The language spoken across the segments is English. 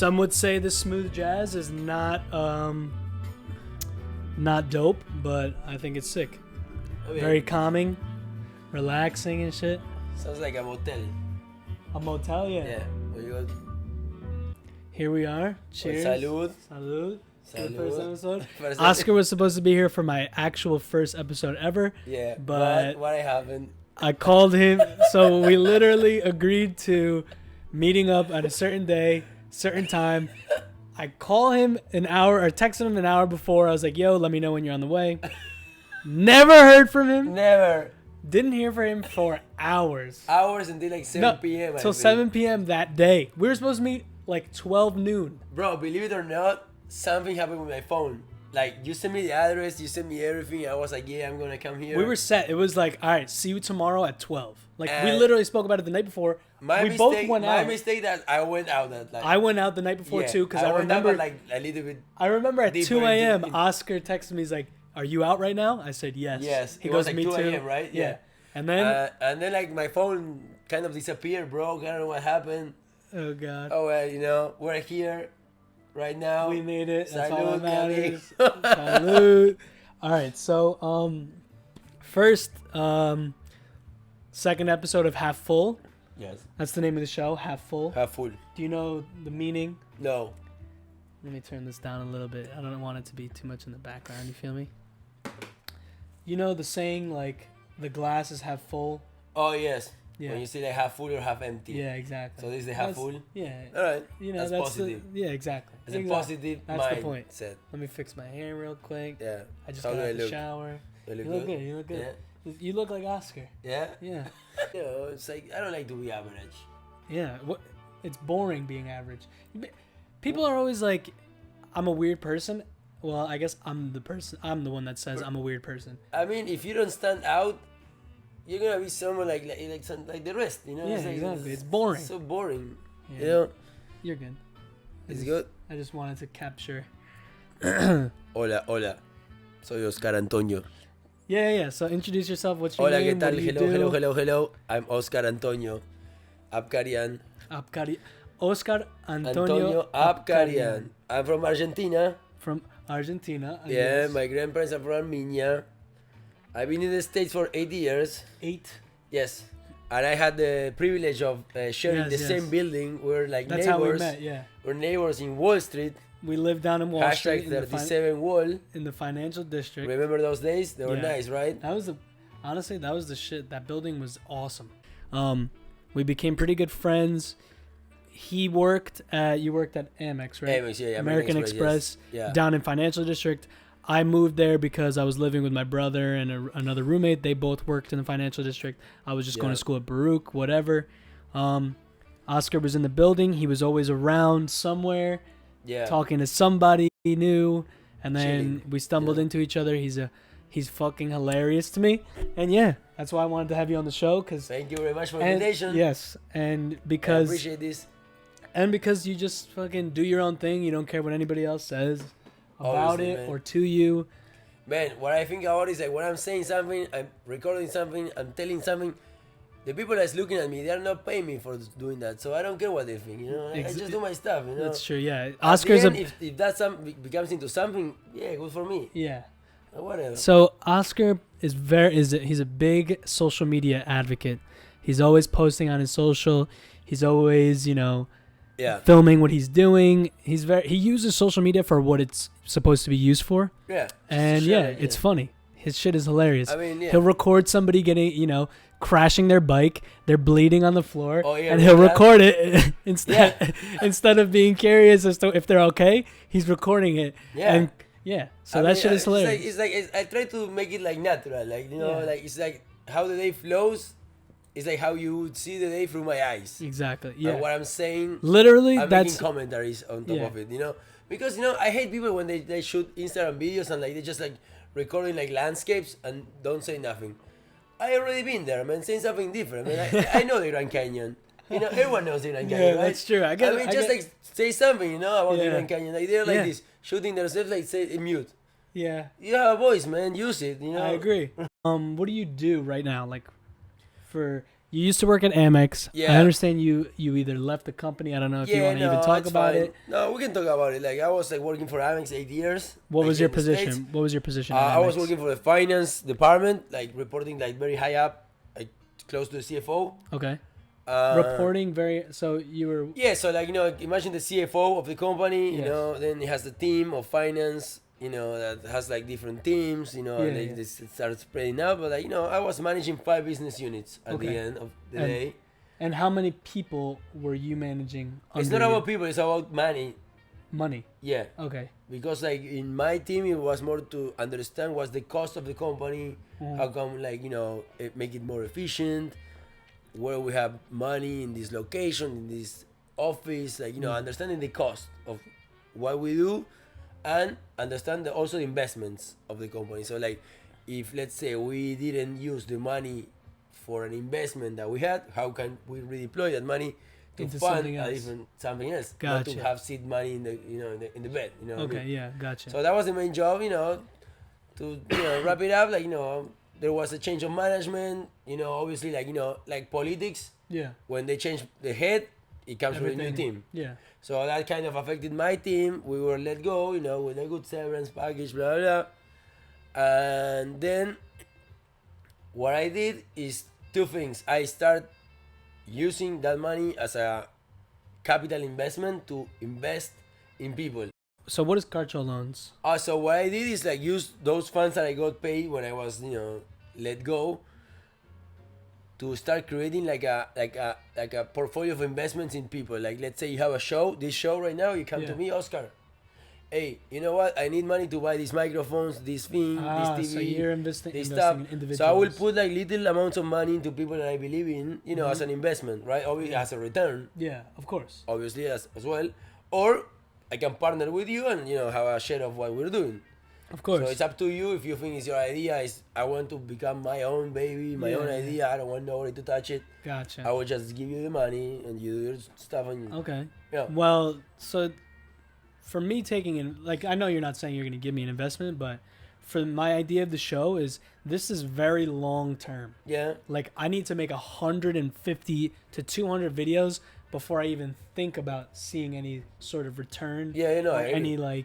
Some would say the smooth jazz is not dope, but I think it's sick. Okay. Very calming, relaxing and shit. Sounds like a motel. A motel, yeah. Yeah. Where you go, Here we are. Cheers. Salud. Salud. To the first Salud. episode. First Oscar was supposed to be here for my actual first episode ever. Yeah, but what happened? I called him, so we literally agreed to meeting up at a certain day, certain time. I call him an hour, or texted him an hour before. I was like, yo, let me know when you're on the way. Never heard from him. Never. Didn't hear from him for hours. Hours until like 7 p.m. Till 7 p.m. that day. We were supposed to meet like 12 noon. Bro, believe it or not, something happened with my phone. Like, you sent me the address, you sent me everything. I was like, yeah, I'm going to come here. We were set. It was like, all right, see you tomorrow at 12. Like, we literally spoke about it the night before. Both went out. My mistake that I went out that night. I went out the night before too, because I remember like a little bit. I remember at 2 deeper a.m. into- Oscar texted me. He's like, "Are you out right now?" I said, "Yes." Yes. He It goes, was like "Me 2 too." a.m., right? Yeah. And then, like my phone kind of disappeared, bro. I don't know what happened. oh god, Oh well, we're here right now. we made it. That's all that Salud, matters. Cali. Salud. All right, so first, second episode of Half Full. Yes. That's the name of the show, Half Full. Half full. Do you know the meaning? No. Let me turn this down a little bit. I don't want it to be too much in the background. You feel me? You know the saying, like, the glass is half full? Oh yes. Yeah. When you say like half full or half empty. Yeah, exactly. So this is the half That's- full. Yeah. All right. You know, that's that's positive. yeah, exactly. It's a Exactly. positive That's the mindset. point. Let me fix my hair real quick. Yeah. I just How got do out I of the look? shower. You look You look good? good. You look good. Yeah. You look like Oscar. Yeah. Yeah. It's like I don't like to be average. Yeah. What? It's boring being average. People are always like, "I'm a weird person." Well, I guess I'm the person. I'm the one that says I'm a weird person. I mean, if you don't stand out, you're gonna be someone like the rest. Yeah, It's like, exactly. It's boring. So boring. Yeah. You're good. It's good. I just wanted to capture. Hola. Soy Oscar Antonio. Yeah. So introduce yourself. What's your Hola, name? ¿qué tal? What do you Hello. I'm Oscar Antonio Abkarian. Oscar Antonio Abkarian. I'm from Argentina. From Argentina. Yeah, my grandparents are from Armenia. I've been in the States for 8 years. 8. Yes. And I had the privilege of sharing Yes, the yes. same building. We're like That's neighbors. how we met. Yeah. We're neighbors in Wall Street. We lived down in Wall Street Hashtag 37 Wall. in the financial district. Remember those days? They were Yeah. nice, right? Honestly, that was the shit. That building was awesome. We became pretty good friends. You worked at Amex, right? Amex, yeah, American Express, yes. Yeah. down in financial district. I moved there because I was living with my brother and another roommate. They both worked in the financial district. I was just going to school at Baruch, whatever. Oscar was in the building. He was always around somewhere, talking to somebody he knew. And then Chilling. we stumbled into each other. He's fucking hilarious to me. And that's why I wanted to have you on the show. Thank you very much for the invitation. Yes, and I because appreciate this. and because you just fucking do your own thing. You don't care what anybody else says about Obviously, it man. or to you. Man, what I think about is like when I'm saying something, I'm recording something, I'm telling something. The people that's looking at me, they are not paying me for doing that, so I don't care what they think. I just do my stuff. That's true. Yeah, At Oscar's the end, if that becomes into something, yeah, good for me. yeah. Whatever. So Oscar he's a big social media advocate. He's always posting on his social. He's always filming what he's doing. He uses social media for what it's supposed to be used for. Yeah. And it's funny. His shit is hilarious. I mean, yeah. He'll record somebody getting, crashing their bike. They're bleeding on the floor, and yeah, he'll that- record it instead of being curious as to if they're okay. He's recording it. Yeah. And so that shit is hilarious. It's like I try to make it like natural, like it's like how the day flows. It's like how you would see the day through my eyes. Exactly. Yeah. And what I'm saying, Literally, I'm that's making commentaries on top Yeah. of it, because I hate people when they shoot Instagram videos and like they just like recording like landscapes and don't say nothing. I already been there, man, saying something different. I know the Grand Canyon. Everyone knows the Grand Canyon, right? that's true. I get it. Like say something, about the Yeah. Grand Canyon. Like they're like Yeah. this, shooting themselves like say mute. Yeah, You have a voice, man. Use it. I agree. What do you do right now, like, for you used to work at Amex. Yeah. I understand you either left the company. I don't know if you want to even talk it's about fine. it. No, we can talk about it. Like I was like working for Amex 8 years. What like, was here your in the States. position? What was your position at I was Amex? working for the finance department, like reporting like very high up, like close to the CFO. Okay. Uh, Reporting very. So you were. Yeah, so like imagine the CFO of the company. Yes. Then it has the team of finance. That has like different teams. And Yeah. they start spreading out. But like I was managing 5 business units at Okay. the end of the And day. And how many people were you managing? It's under not you? about people. It's about money. Money. Yeah. Okay. Because like in my team, it was more to understand what's the cost of the company. How come make it more efficient. Where we have money in this location, in this office, understanding the cost of what we do, and understand also the investments of the company. So like, if let's say we didn't use the money for an investment that we had, how can we redeploy that money to Into fund something else. something else, not Gotcha. to have seed money in the in the bed. What I Okay. mean? Yeah. Gotcha. So that was the main job, to wrap it up. There was a change of management. Obviously, like politics. Yeah. When they change the head, it comes with a new team. Yeah. So that kind of affected my team. We were let go, with a good severance package, blah blah. And then what I did is 2 things. I start using that money as a capital investment to invest in people. So what is cartel loans? So what I did is like use those funds that I got paid when I was let go to start creating like a portfolio of investments in people. Like let's say you have a show, this show right now, you come to me, Oscar. Hey, you know what? I need money to buy these microphones, this thing, this TV, So you're investing this in stuff. individuals. So I will put like little amounts of money into people that I believe in, as an investment, right? Obviously as a return, Yeah, of course. obviously as well. Or I can partner with you and have a share of what we're doing. Of course. So it's up to you if you think it's your idea. I want to become my own baby, my own idea. I don't want nobody to touch it. Gotcha. I will just give you the money and you do your stuff. And Okay. Yeah. Well, so for me taking in, like, I know you're not saying you're going to give me an investment, but for my idea of the show is this is very long term. Yeah. Like, I need to make 150 to 200 videos before I even think about seeing any sort of return. Yeah, or I agree. any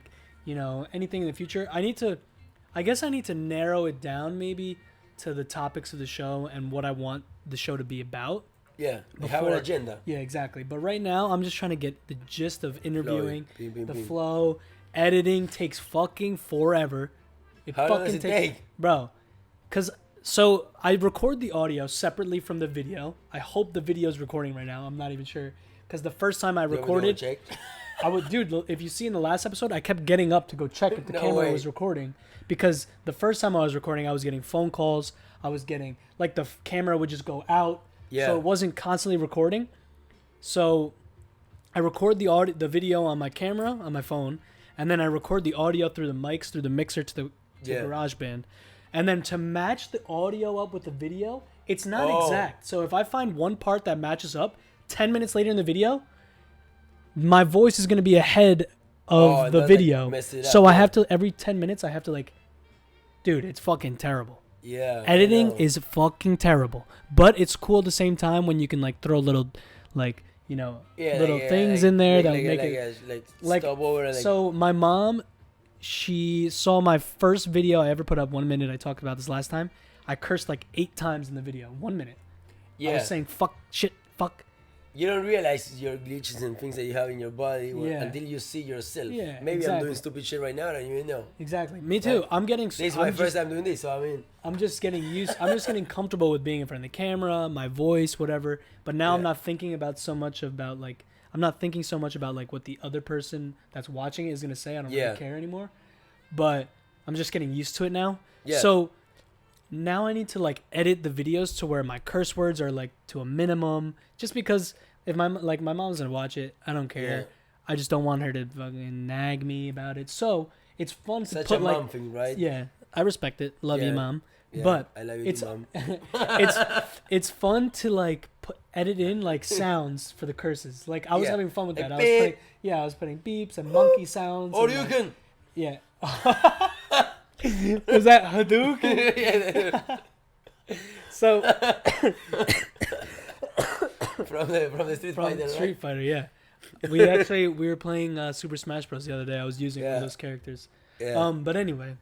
anything in the future. I guess I need to narrow it down maybe to the topics of the show and what I want the show to be about. Yeah, we have an Before- agenda. Yeah, exactly. But right now, I'm just trying to get the gist of interviewing, Bing, bing, the bing. flow. Editing takes fucking forever. How long does it take? Bro? So I record the audio separately from the video. I hope the video is recording right now. I'm not even sure. Because the first time I You ever do a recorded, check? I would, dude, if you see in the last episode, I kept getting up to go check if the No camera way. was recording. Because the first time I was recording, I was getting phone calls. I was getting, like, the camera would just go out. Yeah. So it wasn't constantly recording. So I record the video on my camera, on my phone. And then I record the audio through the mics, through the mixer to GarageBand. And then to match the audio up with the video, it's not exact. So if I find one part that matches up, 10 minutes later in the video, my voice is going to be ahead of the that's, video. mess it So up, I yeah. have to, every 10 minutes, I have to dude, it's fucking terrible. Yeah. I Editing know. is fucking terrible. But it's cool at the same time when you can throw little, little things in there that make it. stop over and So my mom, she saw my first video I ever put up. 1 minute. I talked about this last time. I cursed 8 times in the video. 1 minute. I was saying fuck, shit, fuck. You don't realize your glitches and things that you have in your body Yeah. until you see yourself. Yeah, Maybe I'm exactly. doing stupid shit right now and you know. Exactly. Me too. I'm getting. This is my first time doing this, so I mean. I'm just getting used. I'm just getting comfortable with being in front of the camera, my voice, whatever. But now I'm not thinking about so much about I'm not thinking so much about what the other person that's watching is gonna say. I don't really care anymore. But I'm just getting used to it now. Yeah. So now I need to edit the videos to where my curse words are to a minimum, just because if my mom's gonna watch it, I don't care. Yeah. I just don't want her to fucking nag me about it. So it's fun to Such put a mom thing, right? Yeah, I respect it. Love you, Yeah. mom. Yeah, But I love you it's too, mom. it's fun to edit in sounds for the curses. I was Yeah. having fun with Like that. beep. I was putting beeps and monkey sounds. Or and, you can. Yeah. Was that Hadouken? Yeah. So from the Street from Fighter, Street right? Fighter. Yeah, we were playing Super Smash Bros. The other day. I was using one Yeah. of those characters. Yeah. But anyway,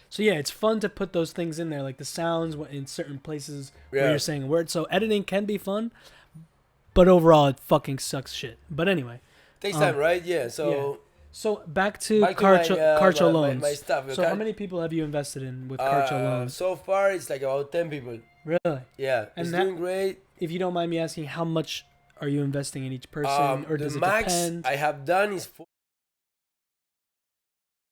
so yeah, it's fun to put those things in there, like the sounds in certain places where Yeah. you're saying a word. So editing can be fun, but overall it fucking sucks shit. But anyway, Takes time, right? Yeah. So yeah. So back to back to Karcho my, loans. my stuff. So how many people have you invested in with Karcho loans? So far, it's like about 10 people. Really? Yeah, And it's that- doing great. If you don't mind me asking, how much are you investing in each person, or does The it max depend? I have done is 4,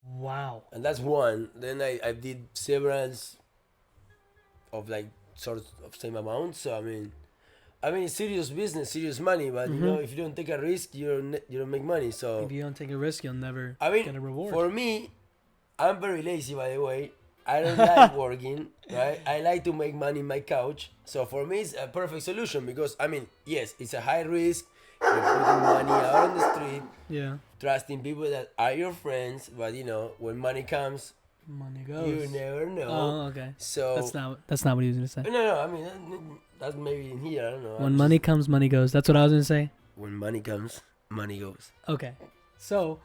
Wow. and that's one. Then I did several of like sort of same amount. So I mean, it's serious business, serious money. But you know, if you don't take a risk, you don't make money. So If you don't take a risk, you'll never I mean, get a reward. for me, I'm very lazy, by the way. I don't like working, right? I like to make money in my couch. So for me, it's a perfect solution because, I mean, yes, it's a high risk. You're putting money out on the street, Yeah. trusting people that are your friends. But, you know, when money comes, Money goes. you never know. Oh, okay. So, That's not what he was gonna say. no, I mean, that's maybe in here. I don't know. When money comes, money goes. That's what I was gonna say. When money comes, money goes. Okay. So,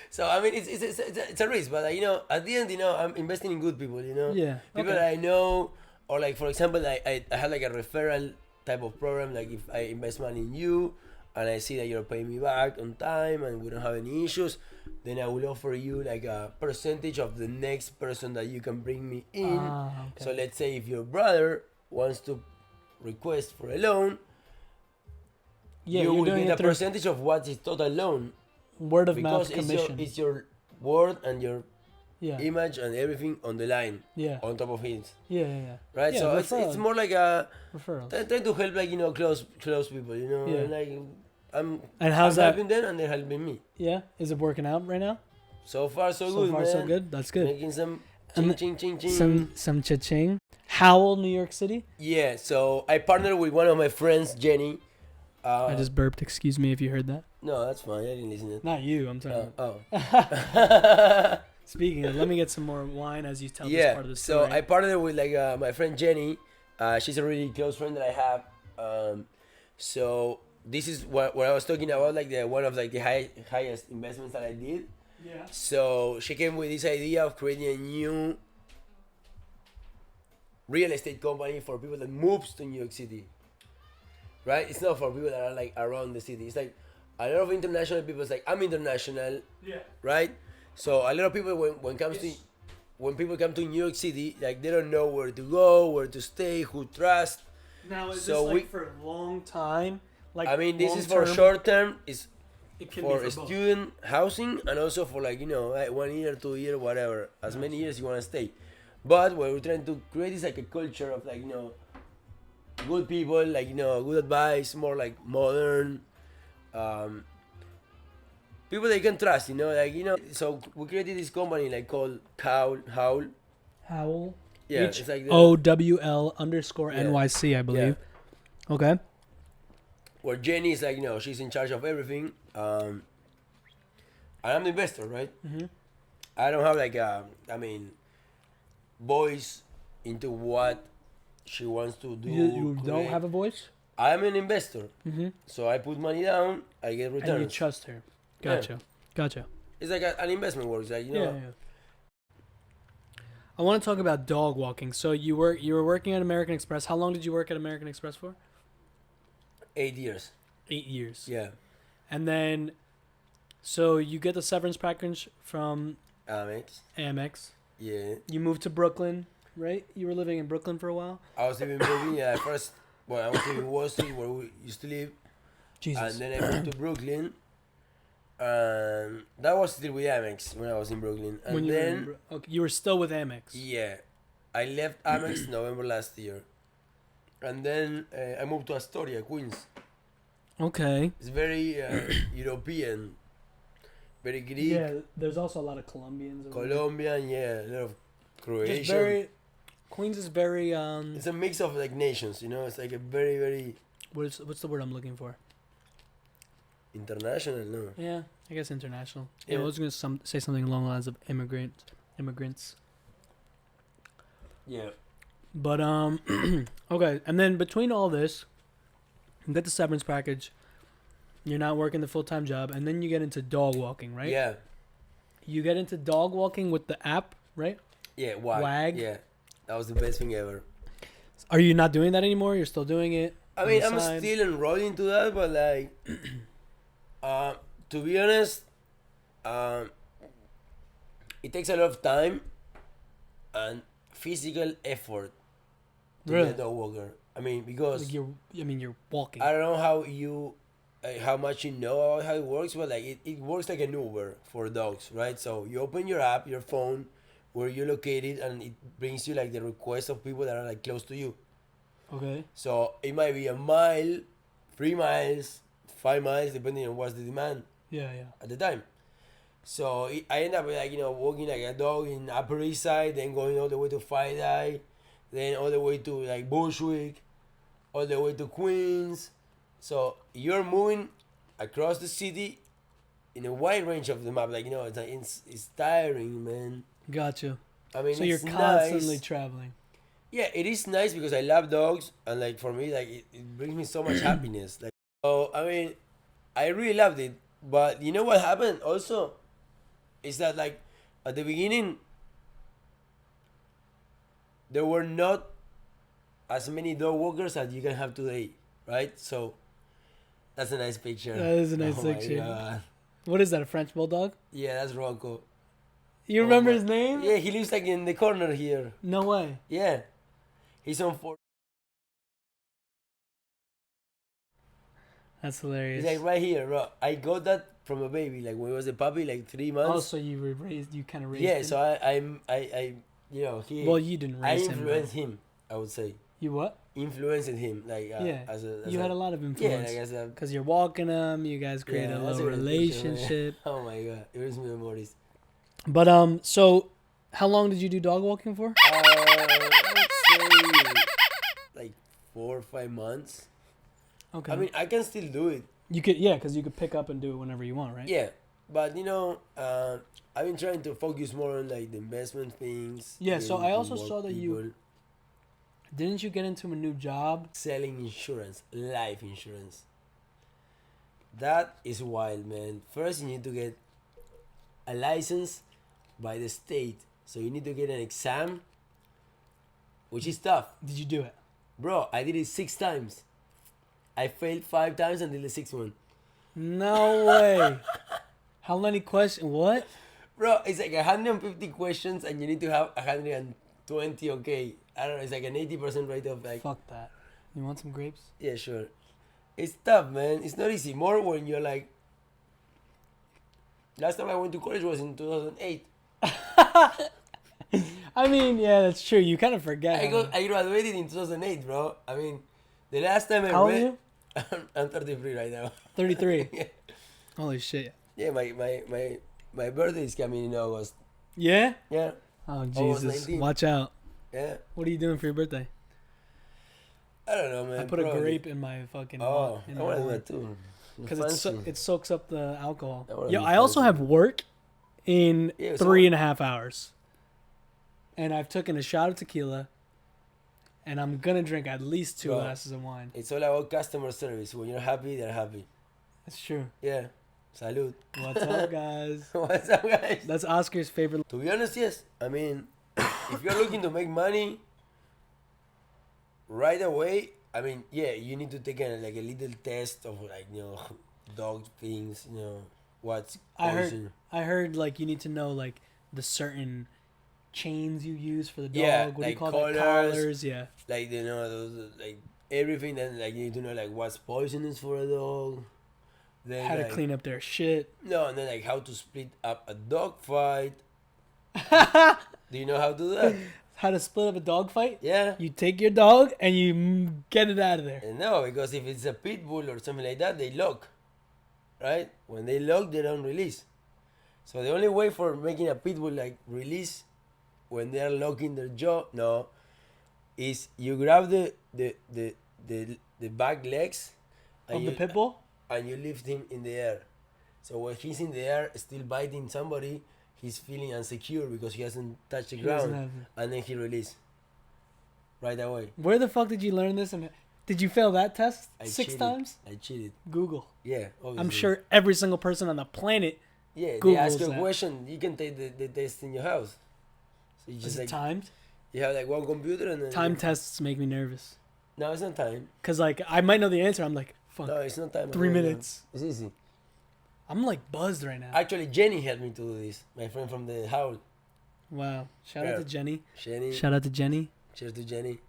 So I mean, it's a risk, but you know, at the end, you know, I'm investing in good people. You know, yeah. people Okay. that I know, or like for example, I have like a referral type of program. Like if I invest money in you, and I see that you're paying me back on time, and we don't have any issues, then I will offer you like a percentage of the next person that you can bring me in. Okay. So let's say if your brother wants to request for a loan, yeah, you you're will doing get it a through percentage of what is total loan word of because mouth commission. it's your word and your yeah. image and everything on the line Yeah. on top of it, Yeah. Yeah. right? Yeah, So referral. it's more like a Referrals. try to help, like, you know, close people, you know. Yeah. Like I'm And how's I'm that? helping them and they're helping me. Yeah. Is it working out right now? So far so, So good, far, man. so good. That's good. Making some And ching. Some cha-ching. Howell, New York City. Yeah, so I partnered with one of my friends, Jenny. I just burped. Excuse me if you heard that. No, that's fine. I didn't listen to it. Not you. I'm talking. Oh. Speaking of, let me get some more wine as you tell this Yeah, part of the so story. I partnered with like my friend Jenny. She's a really close friend that I have. So this is what I was talking about, like the one of like the highest investments that I did. Yeah. So she came with this idea of creating a new real estate company for people that moves to New York City. Right? It's not for people that are like around the city. It's like a lot of international people. It's like I'm international, Yeah. right? So a lot of people when people come to New York City, like they don't know where to go, where to stay, who trust. Now is So this we- like for a long time? Like I mean, this is for long-term? short term. It's It can for be for both. student housing and also for like, you know, like 1 year, 2 year, whatever, as many years you want to stay. But what we're trying to create is like a culture of like, you know, good people, like, you know, good advice, more like modern, people that you can trust, you know, like, you know. So we created this company like called Howl. Howell. Yeah, it's like the, HOWL_NYC, I believe. Okay. where Jenny is like, you know, she's in charge of everything. And I'm the investor, right? Mm-hmm. I don't have like voice into what she wants to do. You don't create. have a voice? I'm an investor, Mm-hmm. so I put money down, I get And you returns. trust her. Yeah. Gotcha. It's like an investment works, like, you know. Yeah. I want to talk about dog walking. So you were working at American Express. How long did you work at American Express for? 8 years. 8 years. Yeah. And then, so you get the severance package from Amex. Amex. Yeah. You moved to Brooklyn, right? You were living in Brooklyn for a while. I was living in Brooklyn. Yeah, first. Well, I was living in Wall Street where we used to live, Jesus. and then I moved to Brooklyn. And that was still with Amex when I was in Brooklyn. And when you then were in okay, you were still with Amex. yeah, I left Amex November last year, and then I moved to Astoria, Queens. Okay. It's very European, very Greek, Yeah, there's also a lot of Colombians. over there. Colombian, yeah, a lot of Croatian. Just very. Queens is very It's a mix of like nations, you know. It's like a very, very what's the word I'm looking for? international. No, Yeah, I guess international. Yeah, Yeah. I was gonna say something along the lines of immigrants. yeah. But okay, and then between all this, You get the severance package. You're not working the full-time job, and then you get into dog walking, right? Yeah. You get into dog walking with the app, right? Yeah. Wag. Wag. Yeah. That was the best thing ever. Are you not doing that anymore? You're still doing it? I on mean, the I'm side? still enrolled into that, but like, to be honest, um, it takes a lot of time and physical effort to Really? be a dog walker. I mean, because Like you're walking. I don't know how how much you know about how it works, but like it works like an Uber for dogs, right? So you open your app, your phone, where you're located, and it brings you like the requests of people that are like close to you. Okay. So it might be a mile, 3 miles, 5 miles, depending on what's the demand Yeah, yeah. at the time. So I end up like walking like a dog in Upper East Side, then going all the way to Five Eye, then all the way to like Bushwick, all the way to Queens. So you're moving across the city in a wide range of the map. Like it's tiring, man. Gotcha. I mean, So you're it's constantly nice. traveling. Yeah, it is nice because I love dogs, and like for me, like it brings me so much happiness. Like, so I mean, I really loved it. But you know what happened also is that like at the beginning there were not as many dog walkers as you can have today, right? So that's a nice picture. That is a nice Oh my picture. God. What is that? A French bulldog? Yeah, that's Rocco. You Oh remember my- his name? Yeah, he lives like in the corner here. No way. Yeah, he's on 4. That's hilarious. He's like right here, bro. I got that from a baby, like when he was a puppy, like 3 months. Oh, so you were raised. You kind of raised. Yeah, him? so I he. Well, you didn't I raise him. influenced him. I would say You what? influenced him, like Yeah. as a You had a lot of yeah, influence. like as a Because you're walking him. You guys create a that's little a good picture, man. relationship. Oh my God, it was memories. But so how long did you do dog walking for? I would say like 4 or 5 months. Okay. I mean, I can still do it. you could, yeah, because you could pick up and do it whenever you want, right? Yeah, but I've been trying to focus more on like the investment things. Yeah, so getting I to also more saw that you- people. Didn't you get into a new job? Selling insurance, life insurance. That is wild, man. First, you need to get a license by the state. So you need to get an exam, which is tough. Did you do it? Bro, I did it 6 times. I failed 5 times and did the 6th one. No way. How many questions? What? Bro, it's like 150 questions and you need to have 120 okay. I don't know, it's like an 80% rate of like, Fuck that. You want some grapes? yeah, sure. It's tough, man. It's not easy. More when you're like, last time I went to college was in 2008. I mean, yeah, that's true. You kind of forget. I graduated in 2008, bro. I mean, the last time I How old are read, you? I'm 33 right now. 33. Yeah. Holy shit. Yeah, my birthday is coming in August. Yeah? Yeah, Oh, was Jesus. 19. Watch out. yeah. What are you doing for your birthday? I don't know, man. I put a probably. grape in my fucking Oh, in I my want to do wine. that too. Because it soaks up the alcohol. I wanna Yeah, be I also fancy. have work in Yeah, so- 3.5 hours. And I've taken a shot of tequila. And I'm going to drink at least 2 Bro. glasses of wine. It's all about customer service. When you're happy, they're happy. That's true. Yeah. Salud. What's up, guys? What's up, guys? That's Oscar's favorite. To be honest, yes. I mean, if you're looking to make money right away, I mean, yeah, you need to take a little test of like dog things. What's poison. I heard like you need to know like the certain chains you use for the dog. Yeah, What do like you call collars. that? Collars, yeah. Like those like everything. Then like you need to know like what's poisonous for a dog. Then How to like, clean up their shit. No, and then like how to split up a dog fight. Do you know how to do that? How to split up a dog fight? Yeah. You take your dog and you get it out of there. No, because if it's a pit bull or something like that, they lock. Right? When they lock, they don't release. So the only way for making a pit bull like release when they are locking their jaw, is you grab the back legs Of the you, pit bull? and you lift him in the air. So when he's in the air, still biting somebody, he's feeling insecure because he hasn't touched the He doesn't ground, and then he release right away. Where the fuck did you learn this? And Did you fail that test I 6 cheated. times? I cheated. Google. Yeah, obviously. I'm sure every single person on the planet. Yeah, they Googles ask you a that. question. You can take the test in your house. So you Is just it like timed? you have like one computer and then Time tests make me nervous. No, it's not time. Cause like I might know the answer. I'm like, fuck. No, it's not time. 3 No, no. minutes. It's easy. I'm like buzzed right now. Actually, Jenny helped me to do this. My friend from the house. Wow. Shout out Yeah. to Jenny. Jenny. Shout out to Jenny. Cheers to Jenny.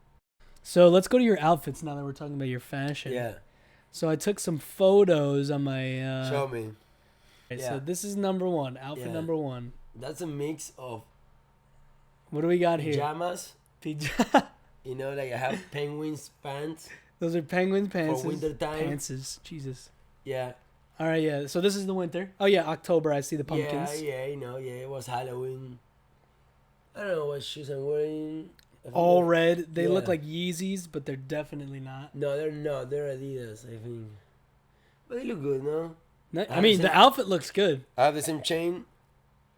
So let's go to your outfits now that we're talking about your fashion. Yeah. So I took some photos on my. Show me. Okay, Yeah. So this is number one. Outfit Yeah. number one. That's a mix of What do we got here? pajamas. Pajama. You know, like I have penguins pants. Those are penguin pants. For winter time. Pantses. Jesus. Yeah. All right, yeah. So this is the winter. Oh yeah, October. I see the pumpkins. Yeah, you know, yeah. It was Halloween. I don't know what shoes I'm wearing. I think All they're- red. They look Yeah. like Yeezys, but they're definitely not. No, they're not. They're Adidas, I think. But they look good, no? I mean, the outfit looks good. I have the same chain.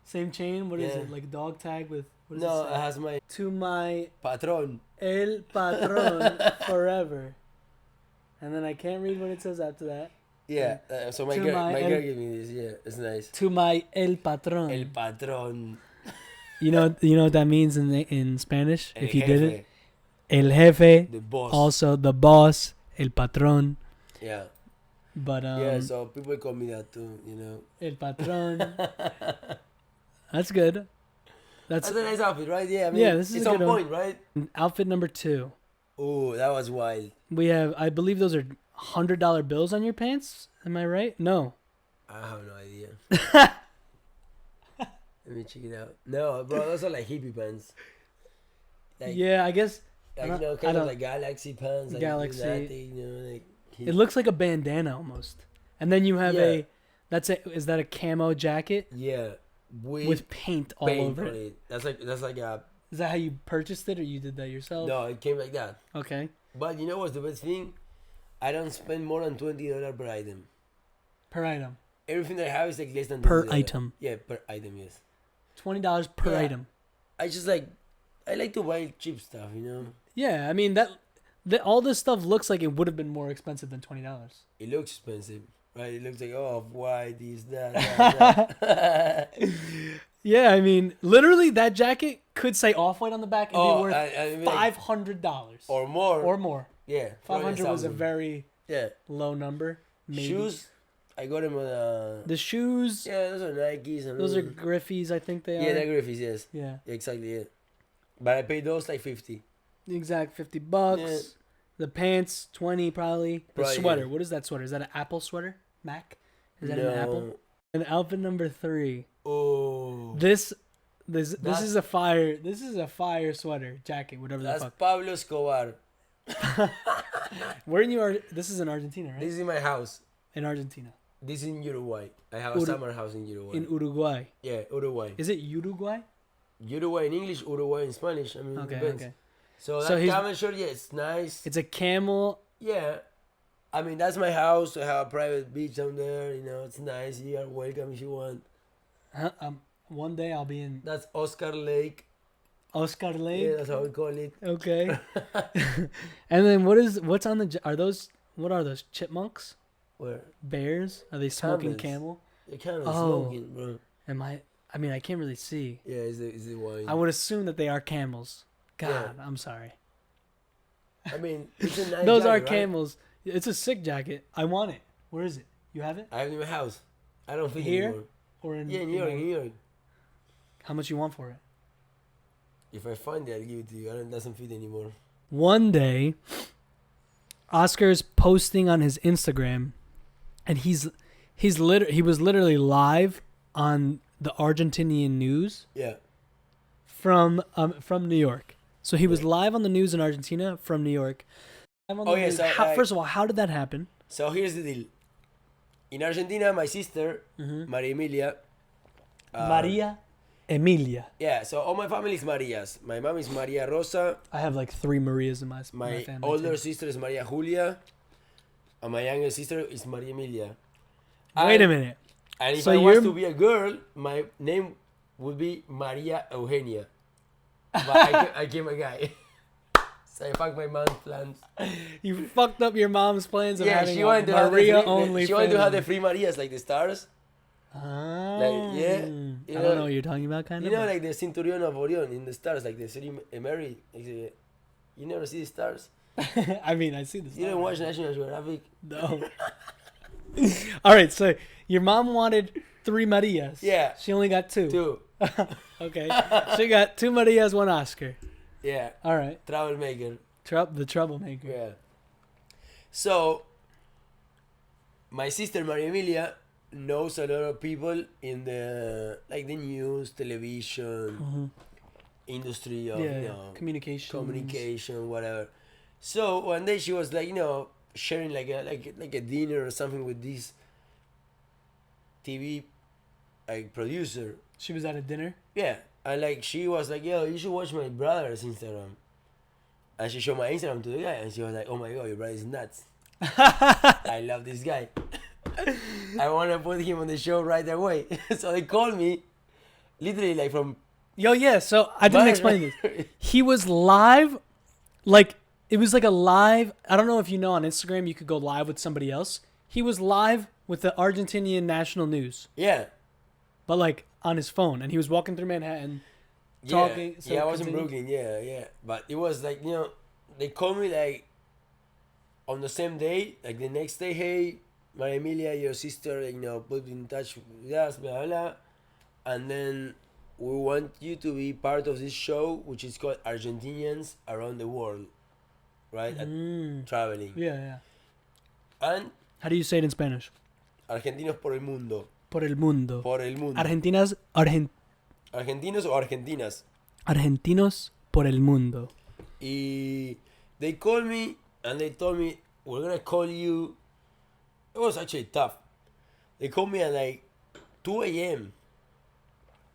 Same chain. What is Yeah. it? Like dog tag with. What does No, it it say? has my To my patron. El Patron forever. And then I can't read what it says after that. Yeah. So my To girl, my my El- girl gave me this. Yeah, it's nice. To my El Patron. El patron. You know what that means in Spanish? El if you did it, jefe, El Jefe. the boss. Also the boss, El Patron. Yeah. But Yeah. So people call me that too. You know. El Patron. That's good. That's That's a nice outfit, right? Yeah. I mean, Yeah, this is it's a on good one. point, right? outfit number 2. Oh, that was wild. We have, I believe those are $100 bills on your pants. Am I right? No. I have no idea. Let me check it out. No, bro, those are like hippie pants. Like, Yeah, I guess like, I you don't- know, I kind of don't- like galaxy pants. Like Galaxy. Illuminati, you know, like. it looks like a bandana almost. And then you have Yeah. is that a camo jacket Yeah. with paint all paint over on it? it. That's like a. Is that how you purchased it or you did that yourself? No, it came like that. Okay. But you know what's the best thing? I don't spend more than $20 per item. Per item. Everything that I have is like less than Per $20. item. Yeah, per item, yes. $20 per Yeah. item. I just like. I like to buy cheap stuff, you know? Yeah, I mean that all this stuff looks like it would have been more expensive than $20. It looks expensive, right? It looks like, oh, why this, that. Yeah, I mean, literally that jacket could say Off-White on the back and Oh, be worth I mean, like, $500 or more. or more. Yeah. 500 was a 1,000. very Yeah. low number. Maybe. Shoes, I got them on. The shoes, Yeah, those are Nikes. And those are Griffey's, I think they Yeah, are. they're Griffiths, yes. Yeah, Exactly, yeah. But I paid those like 50. the exact $50. Yeah. The pants, 20 probably. The Right, sweater, yeah. what is that sweater? Is that an Apple sweater? Mac? Is that an apple? And outfit number 3. Oh. This That's- is a fire. This is a fire sweater jacket, whatever the That's fuck. Pablo Escobar. Where in you are? This is in Argentina, right? This is in my house. In Argentina. This is in Uruguay. I have a Uru- summer house in Uruguay. In Uruguay. Yeah, Uruguay. Is it Uruguay? Uruguay in English, Uruguay in Spanish. I mean, Okay, depends. okay. So So that he's- camel shirt, yeah, it's nice. It's a camel. Yeah. I mean, that's my house. I have a private beach down there. You know, it's nice. You are welcome if you want. One day I'll be in That's Oscar Lake. Oscar Yeah, Lake. that's how we call it. Okay. And then what's on the what are those chipmunks? Where? Bears? Are they smoking Camels. camel? You're kind of Oh. smoking, bro. I mean, I can't really see. Yeah, is the wine. I would assume that they are camels. God, Yeah. I'm sorry. I mean, it's a nice Those are jacket, right? camels. It's a sick jacket. I want it. Where is it? You have it? I have it in my house. I don't fit Here? anymore. Or in Yeah, in New York, New York. How much you want for it? If I find it, I'll give it to you. It doesn't fit anymore. One day, Oscar's posting on his Instagram, and he was literally live on the Argentinian news Yeah. from New York. So he was live on the news in Argentina from New York. Live on the Oh, yeah, news. so, First of all, how did that happen? So here's the deal. In Argentina, my sister, Mm-hmm. Maria Emilia. Maria Emilia. Yeah, so all my family is Marias. My mom is Maria Rosa. I have like 3 Marias in my My family. older too. sister is Maria Julia. And my younger sister is Maria Emilia. Wait a And- minute. And if So I was you're- to be a girl, my name would be Maria Eugenia. But I came a guy. So I fucked my mom's plans. You fucked up your mom's plans of having she a wanted to have Maria the free, only. she wanted to have the family. free Marias, like the stars. Oh. Like, yeah, I don't know what you're talking about, kind You of. know, like the Centurion of Orion in the stars, like the city Mary. Like you never see the stars? I mean, I see this. You don't watch National Geographic? No. All right, so your mom wanted 3 Marias. Yeah. She only got 2. Two. Okay. She got 2 Marias, 1 Oscar. Yeah. All right. Troublemaker. The troublemaker. Yeah. So, my sister Maria Emilia knows a lot of people in the like the news, television industry of Communication. whatever. So one day she was like, sharing like a dinner or something with this TV like producer. She was at a dinner. Yeah, and like she was like, yo, you should watch my brother's Instagram. And she showed my Instagram to the guy, and she was like, oh my god, your brother is nuts. I love this guy. I want to put him on the show right away. So they called me, literally like from. Yeah. So I didn't explain this. He was live, like it was like a live. I don't know if you know on Instagram you could go live with somebody else. He was live with the Argentinian national news. Yeah. But like on his phone, and he was walking through Manhattan, talking. Yeah, I was in Brooklyn. Yeah. But it was like they called me like on the same day, like the next day. Hey, Maria Emilia, your sister, put in touch with us, blah blah blah, and then we want you to be part of this show, which is called Argentinians Around the World, right? Traveling. Yeah. And How do you say it in Spanish? Argentinos por el mundo. Por el mundo. Por el mundo. Argentinos o argentinas. Argentinos por el mundo. Y they called me and they told me, we're gonna call you. It was actually tough. They called me at like 2 a.m.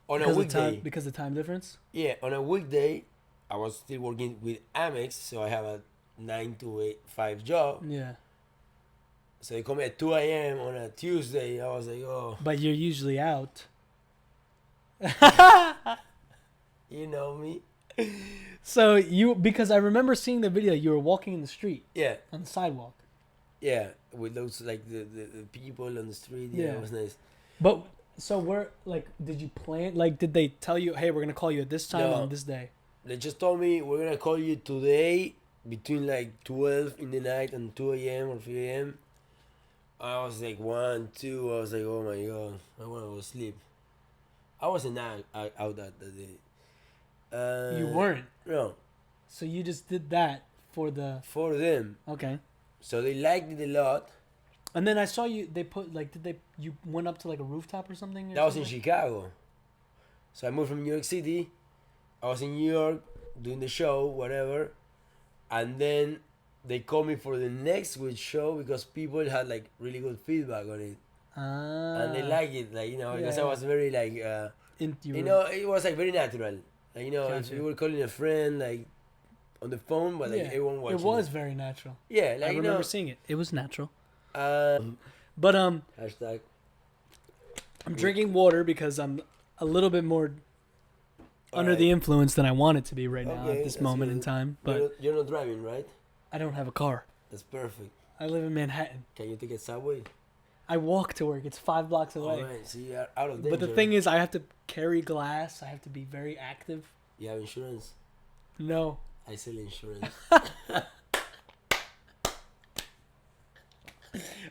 on a weekday. Because of time difference? Yeah, on a weekday, I was still working with Amex, so I have a 9 to 5 job. Yeah. So they called me at 2 a.m. on a Tuesday. I was like, oh. But you're usually out. You know me. So because I remember seeing the video, you were walking in the street. Yeah. On the sidewalk. Yeah, with those like the people on the street. Yeah, it was nice. But so did you plan? Like, did they tell you, hey, we're gonna call you at this time on this day? They just told me we're gonna call you today between like 12 in the night and 2 a.m. or 3 a.m. I was like 1, 2. I was like, oh my god, I want to go sleep. I wasn't out that day. You weren't. No. So you just did that for them. Okay. So they liked it a lot. And then I saw you. They put you went up to like a rooftop or something? That was in Chicago. So I moved from New York City. I was in New York doing the show, whatever, and then they called me for the next week show because people had like really good feedback on it, and they liked it, like because I was very like, it was like very natural, like if you were calling a friend like on the phone, but like everyone watching. It was very natural. Yeah, like I remember seeing it. It was natural. But hashtag. I'm drinking water because I'm a little bit more under the influence than I want it to be right now at this moment in time. But you're not driving, right? I don't have a car. That's perfect. I live in Manhattan. Can you take a subway? I walk to work. It's 5 blocks away. Alright, so you're out of danger. But the thing is, I have to carry glass. I have to be very active. You have insurance? No. I sell insurance.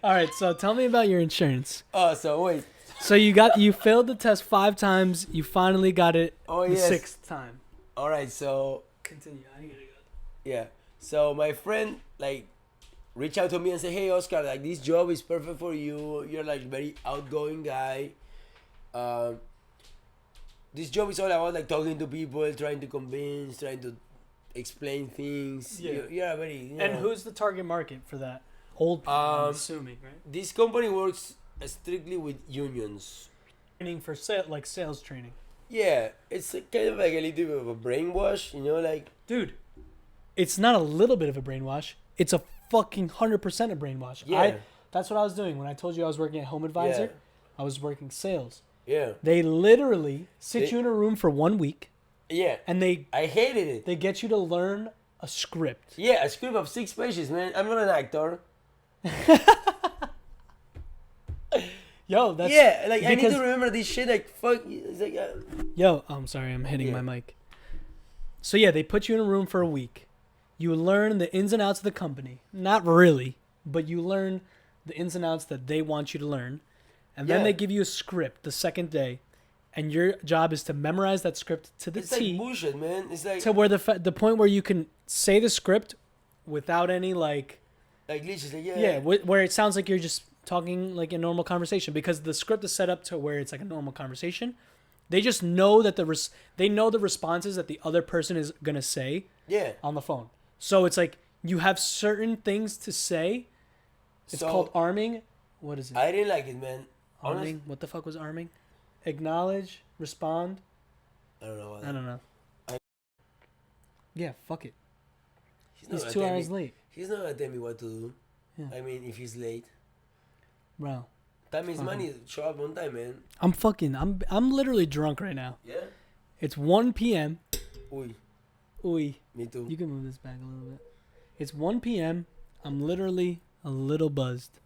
All right, so tell me about your insurance. Oh, so wait. So you failed the test 5 times. You finally got it the 6th time. All right, so continue. I gotta go. Yeah. So my friend reached out to me and said, "Hey, Oscar, like this job is perfect for you. You're like very outgoing guy. This job is all about like talking to people, trying to convince, trying to explain things. Yeah. You're a very And who's the target market for that? Old people, I'm assuming, right? This company works strictly with unions. Training for sales training. Yeah, it's kind of like a little bit of a brainwash, like. Dude, it's not a little bit of a brainwash. It's a fucking 100% a brainwash. Yeah. That's what I was doing when I told you I was working at Home Advisor. Yeah. I was working sales. Yeah. They literally sit you in a room for 1 week. Yeah. And I hated it. They get you to learn a script. Yeah, a script of 6 pages, man. I'm not an actor. Yo, that's Yeah, like I need because- to remember this shit. Like fuck, it's like Yo, I'm sorry, I'm hitting Yeah. my mic. So yeah, they put you in a room for a week. You learn the ins and outs of the company. Not really, but you learn the ins and outs that they want you to learn. And then Yeah. they give you a script the second day, and your job is to memorize that script to the it's T, like bullshit, man. It's like to where the point where you can say the script without any like glitches. Like yeah, where it sounds like you're just talking like a normal conversation, because the script is set up to where it's like a normal conversation. They just know that they know the responses that the other person is gonna say yeah. on the phone. So it's like you have certain things to say. It's So, called arming. What is it? I didn't like it, man. Arming. What the fuck was arming? Acknowledge, respond. I don't know. I don't know. Yeah, fuck it. He's not He's gonna 2 tell hours me, late, He's not gonna tell me what to do. Yeah. I mean, if he's late, bro. time is Fucking- money. Show up on time, man. I'm literally drunk right now. Yeah. It's 1 p.m. Uy, Ooh, me too. you can move this back a little bit. It's 1 p.m. I'm literally a little buzzed.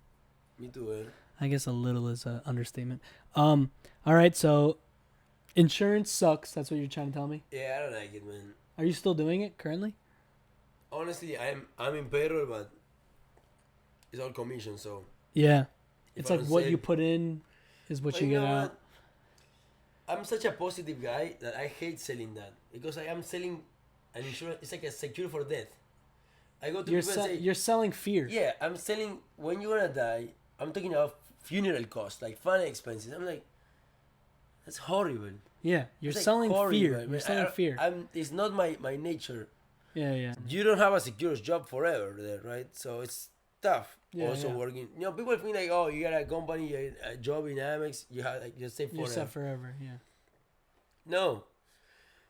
Me too, man. I guess a little is an understatement. All right, so insurance sucks. That's what you're trying to tell me. Yeah, I don't like it, man. Are you still doing it currently? Honestly, I'm in payroll, but it's all commission, so. Yeah. if It's I like don't what sell- you put in is what But you get know out. what? I'm such a positive guy that I hate selling that, because I am selling an insurance. It's like a secure for death. I go to You're people and say, you're selling fear. yeah, I'm selling when you're gonna die. I'm talking about funeral costs, like funny expenses. I'm like, that's horrible. Yeah, you're It's like selling horrible, fear. man. You're selling fear. It's not my nature. Yeah, yeah. You don't have a secure job forever there, right? So it's tough. Yeah, also yeah. working, people think like, oh, you got a company, a job in Amex, you have like just stay You're forever. set forever. Yeah. No.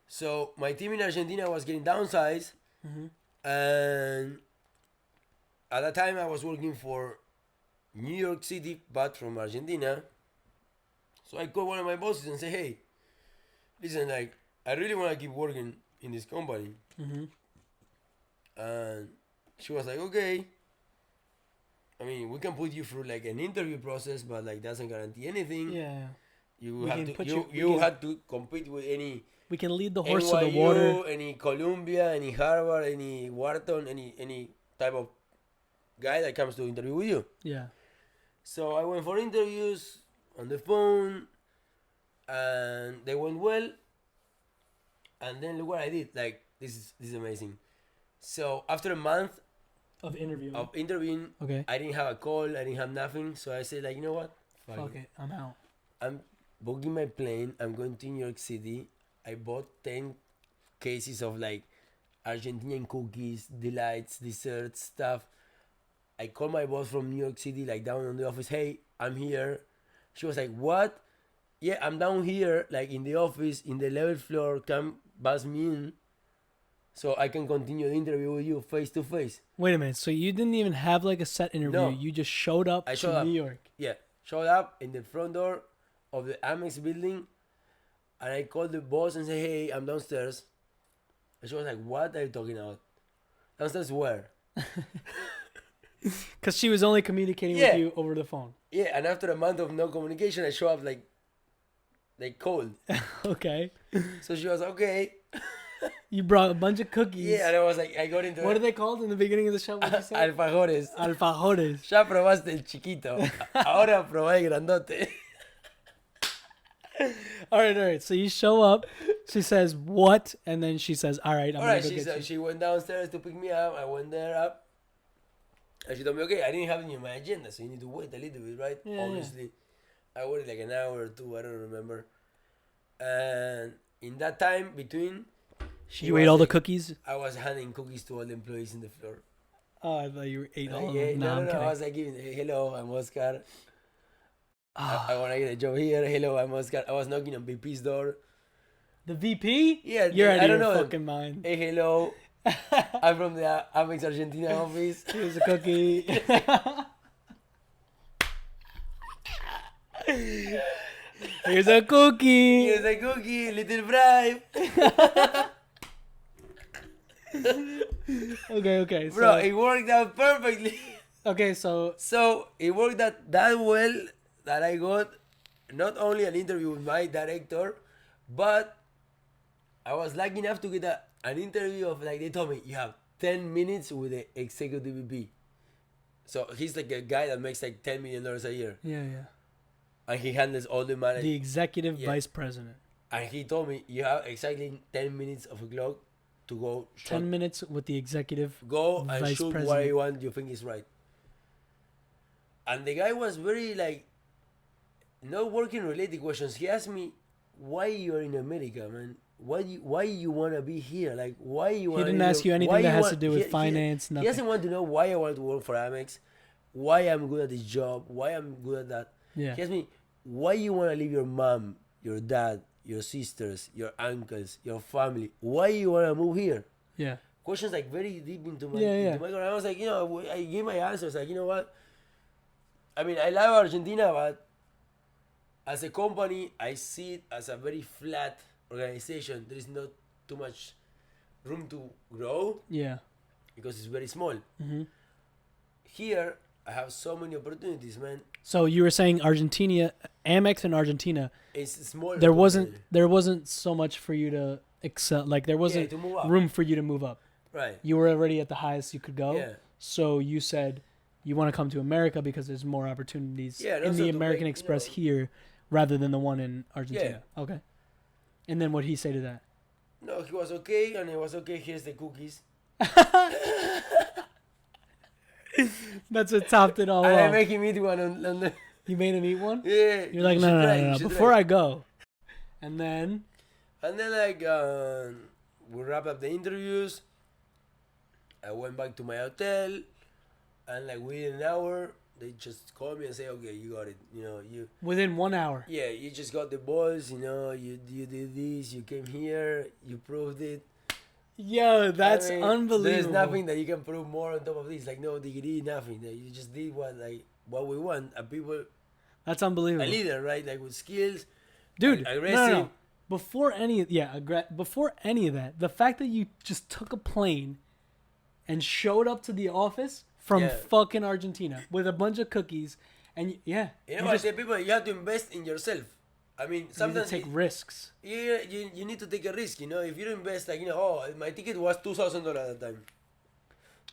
So my team in Argentina was getting downsized, and at that time I was working for New York City, but from Argentina. So I called one of my bosses and say, hey, listen, like I really want to keep working in this company, and she was like, okay. I mean, we can put you through like an interview process, but like doesn't guarantee anything. Yeah. You We have can to put you, you- we can- had to compete with any We can lead the horse NYU, to the water. any Columbia, any Harvard, any Wharton, any type of guy that comes to interview with you. Yeah. So I went for interviews on the phone, and they went well. And then look what I did. Like this is amazing. So after a month Of interviewing. of interviewing, Okay. I didn't have a call. I didn't have nothing. So I said, like, you know what? Fuck it. I'm out. I'm booking my plane. I'm going to New York City. I bought 10 cases of like Argentinian cookies, delights, desserts, stuff. I called my boss from New York City, like down in the office. Hey, I'm here. She was like, what? Yeah, I'm down here, like in the office, in the 11th floor. Come buzz me in so I can continue the interview with you face to face. Wait a minute. So you didn't even have like a set interview. No. You just showed up I to showed up. New York. Yeah, showed up in the front door of the Amex building, and I called the boss and said, hey, I'm downstairs. And she was like, what are you talking about? Downstairs where? Because she was only communicating Yeah. with you over the phone. Yeah, and after a month of no communication, I show up like cold. Okay. So she was okay. You brought a bunch of cookies. Yeah, and I was like, I got into What are they called in the beginning of the show? What did you say? alfajores. Alfajores. Ya probaste el chiquito. Ahora probá el grandote. All right. So you show up. She says, what? And then she says, all right, I'm Alright, going to go get you. she went downstairs to pick me up. I went there up. And she told me, okay, I didn't have it in my agenda, so you need to wait a little bit, right? Yeah, Obviously. I waited like an hour or two, I don't remember. And in that time between, You ate all the cookies? I was handing cookies to all the employees in the floor. Oh, I thought you ate all of Yeah, them. no, I'm no, kidding. I was like giving, hey, hello, I'm Oscar. Ah, I want to get a job here. Hello, I'm Oscar. I was knocking on VP's door. the VP? Yeah, You're out I of don't your know. fucking mind. Hey, hello. I'm from the Amex Argentina office. Here's a cookie. Here's a cookie. Here's a cookie, little bribe. Okay. Bro, it worked out perfectly. Okay, so So it worked out that well that I got not only an interview with my director, but I was lucky enough to get an interview of, like, they told me you have 10 minutes with the executive VP. So he's like a guy that makes like $10 million a year, yeah. and he handles all the The management. executive Yeah. vice president. And he told me you have exactly 10 minutes of a clock to go. 10 minutes with the executive Go and vice shoot president. what you want. You think is right. And the guy was very like, no working related questions. He asked me, "Why you are in America, man? Why you wanna be here? Like, why you He wanna didn't live ask here? you anything Why that you has want-" to do with finance, He nothing. doesn't want to know why I want to work for Amex, why I'm good at this job, why I'm good at that. Yeah. He asked me, why you wanna leave your mom, your dad, your sisters, your uncles, your family? Why you wanna move here? Yeah. Questions like very deep into my Yeah, yeah. into my core. I was like, I gave my answers. Like, you know what? I mean, I love Argentina, but as a company, I see it as a very flat organization. There is not too much room to grow Yeah. because it's very small. hmm Here, I have so many opportunities, man. So you were saying Argentina, Amex in Argentina, It's small. there wasn't so much for you to excel. Like there wasn't to move up. room for you to move up. Right. You were already at the highest you could go. Yeah. So you said you want to come to America because there's more opportunities Yeah, and in also the to American make, Express here rather than the one in Argentina. Yeah. Okay. And then what did he say to that? No, he was okay, and it was okay. Here's the cookies. That's what topped it all And I off. make him eat one on the. You made him eat one? Yeah. You're like, you should no. try, you should Before try. I go. And then, And then, like, we wrap up the interviews. I went back to my hotel, and like within an hour, they just called me and say, "Okay, you got it. You within 1 hour. yeah, you just got the balls. You did this. You came here. You proved it. Yo, that's I mean, unbelievable. There's nothing that you can prove more on top of this. Like, no degree, nothing. That you just did what we want. And people, That's unbelievable. a leader, right? Like with skills, Dude, aggressive. no. Before any of that, the fact that you just took a plane and showed up to the office from Yeah. fucking Argentina with a bunch of cookies, and You know you what? just The people, you have to invest in yourself. I mean, need to sometimes take risks. you need to take a risk. If you don't invest, like, my ticket was $2,000 at the time.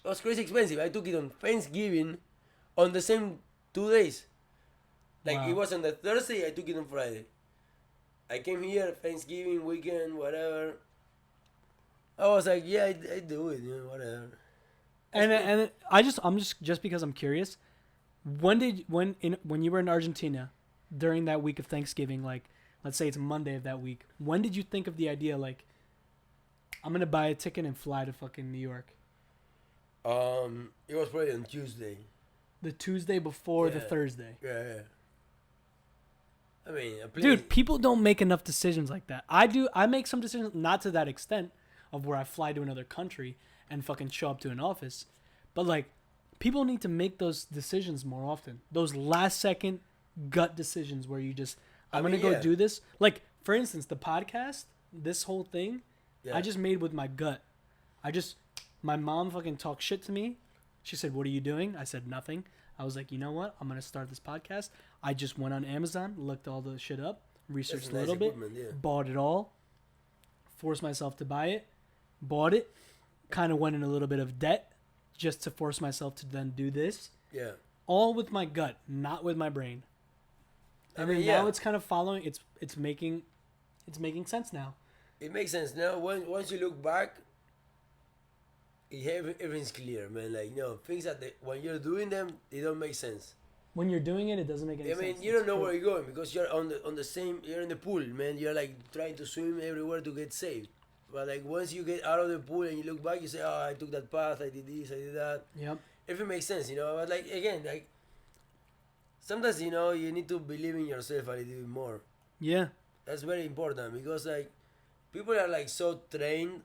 It was crazy expensive. I took it on Thanksgiving, on the same 2 days. Like, Wow. it was on the Thursday. I took it on Friday. I came here Thanksgiving weekend, whatever. I was like, yeah, I do it, whatever. And I'm just because I'm curious, when you were in Argentina during that week of Thanksgiving, like let's say it's Monday of that week, when did you think of the idea like I'm gonna buy a ticket and fly to fucking New York? It was probably on Tuesday. The Tuesday before the Yeah. Thursday. Yeah. I mean, Dude, people don't make enough decisions like that. I do. I make some decisions, not to that extent of where I fly to another country and fucking show up to an office, but like people need to make those decisions more often. Those last second gut decisions where you just I'm I mean, gonna go yeah. do this. Like for instance, the podcast, this whole thing, yeah. I just made with my gut. My mom fucking talked shit to me. She said, "What are you doing?" I said, "Nothing." I was like, you know what? I'm going to start this podcast. I just went on Amazon, looked all the shit up, researched That's a nice little bit, equipment, yeah. bought it all, forced myself to buy it, bought it, kind of went in a little bit of debt just to force myself to then do this. Yeah. All with my gut, not with my brain. And then now it's kind of following, it's making sense now. It makes sense now. Once you look back, everything's clear, man. Like, things that when you're doing them, they don't make sense. When you're doing it, it doesn't make any sense. I mean, you don't know where you're going because you're on the same. You're in the pool, man. You're like trying to swim everywhere to get saved. But like once you get out of the pool and you look back, you say, "Oh, I took that path. I did this. I did that." Yep. If it makes sense, But like again, like sometimes you need to believe in yourself a little bit more. Yeah. That's very important because like people are like so trained,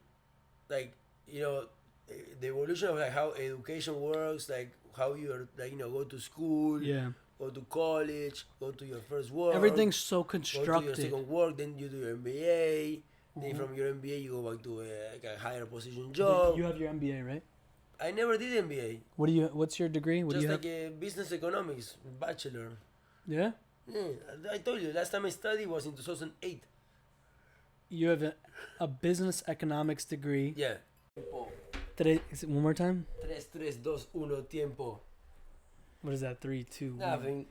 like the evolution of like how education works, like how you're like go to school, Yeah. go to college, go to your first work, Everything's so go to your constructed. second work, then you do your MBA, Then from your MBA, you go back to like a higher position job. You have your MBA, right? I never did MBA. What's your degree? What Just do you like a business economics bachelor. Yeah? Yeah, I told you, last time I studied was in 2008. You have a business economics degree. Yeah. Is it one more time? 3, 3, 2, 1, tiempo. What is that? 3, 2, 1. Nothing.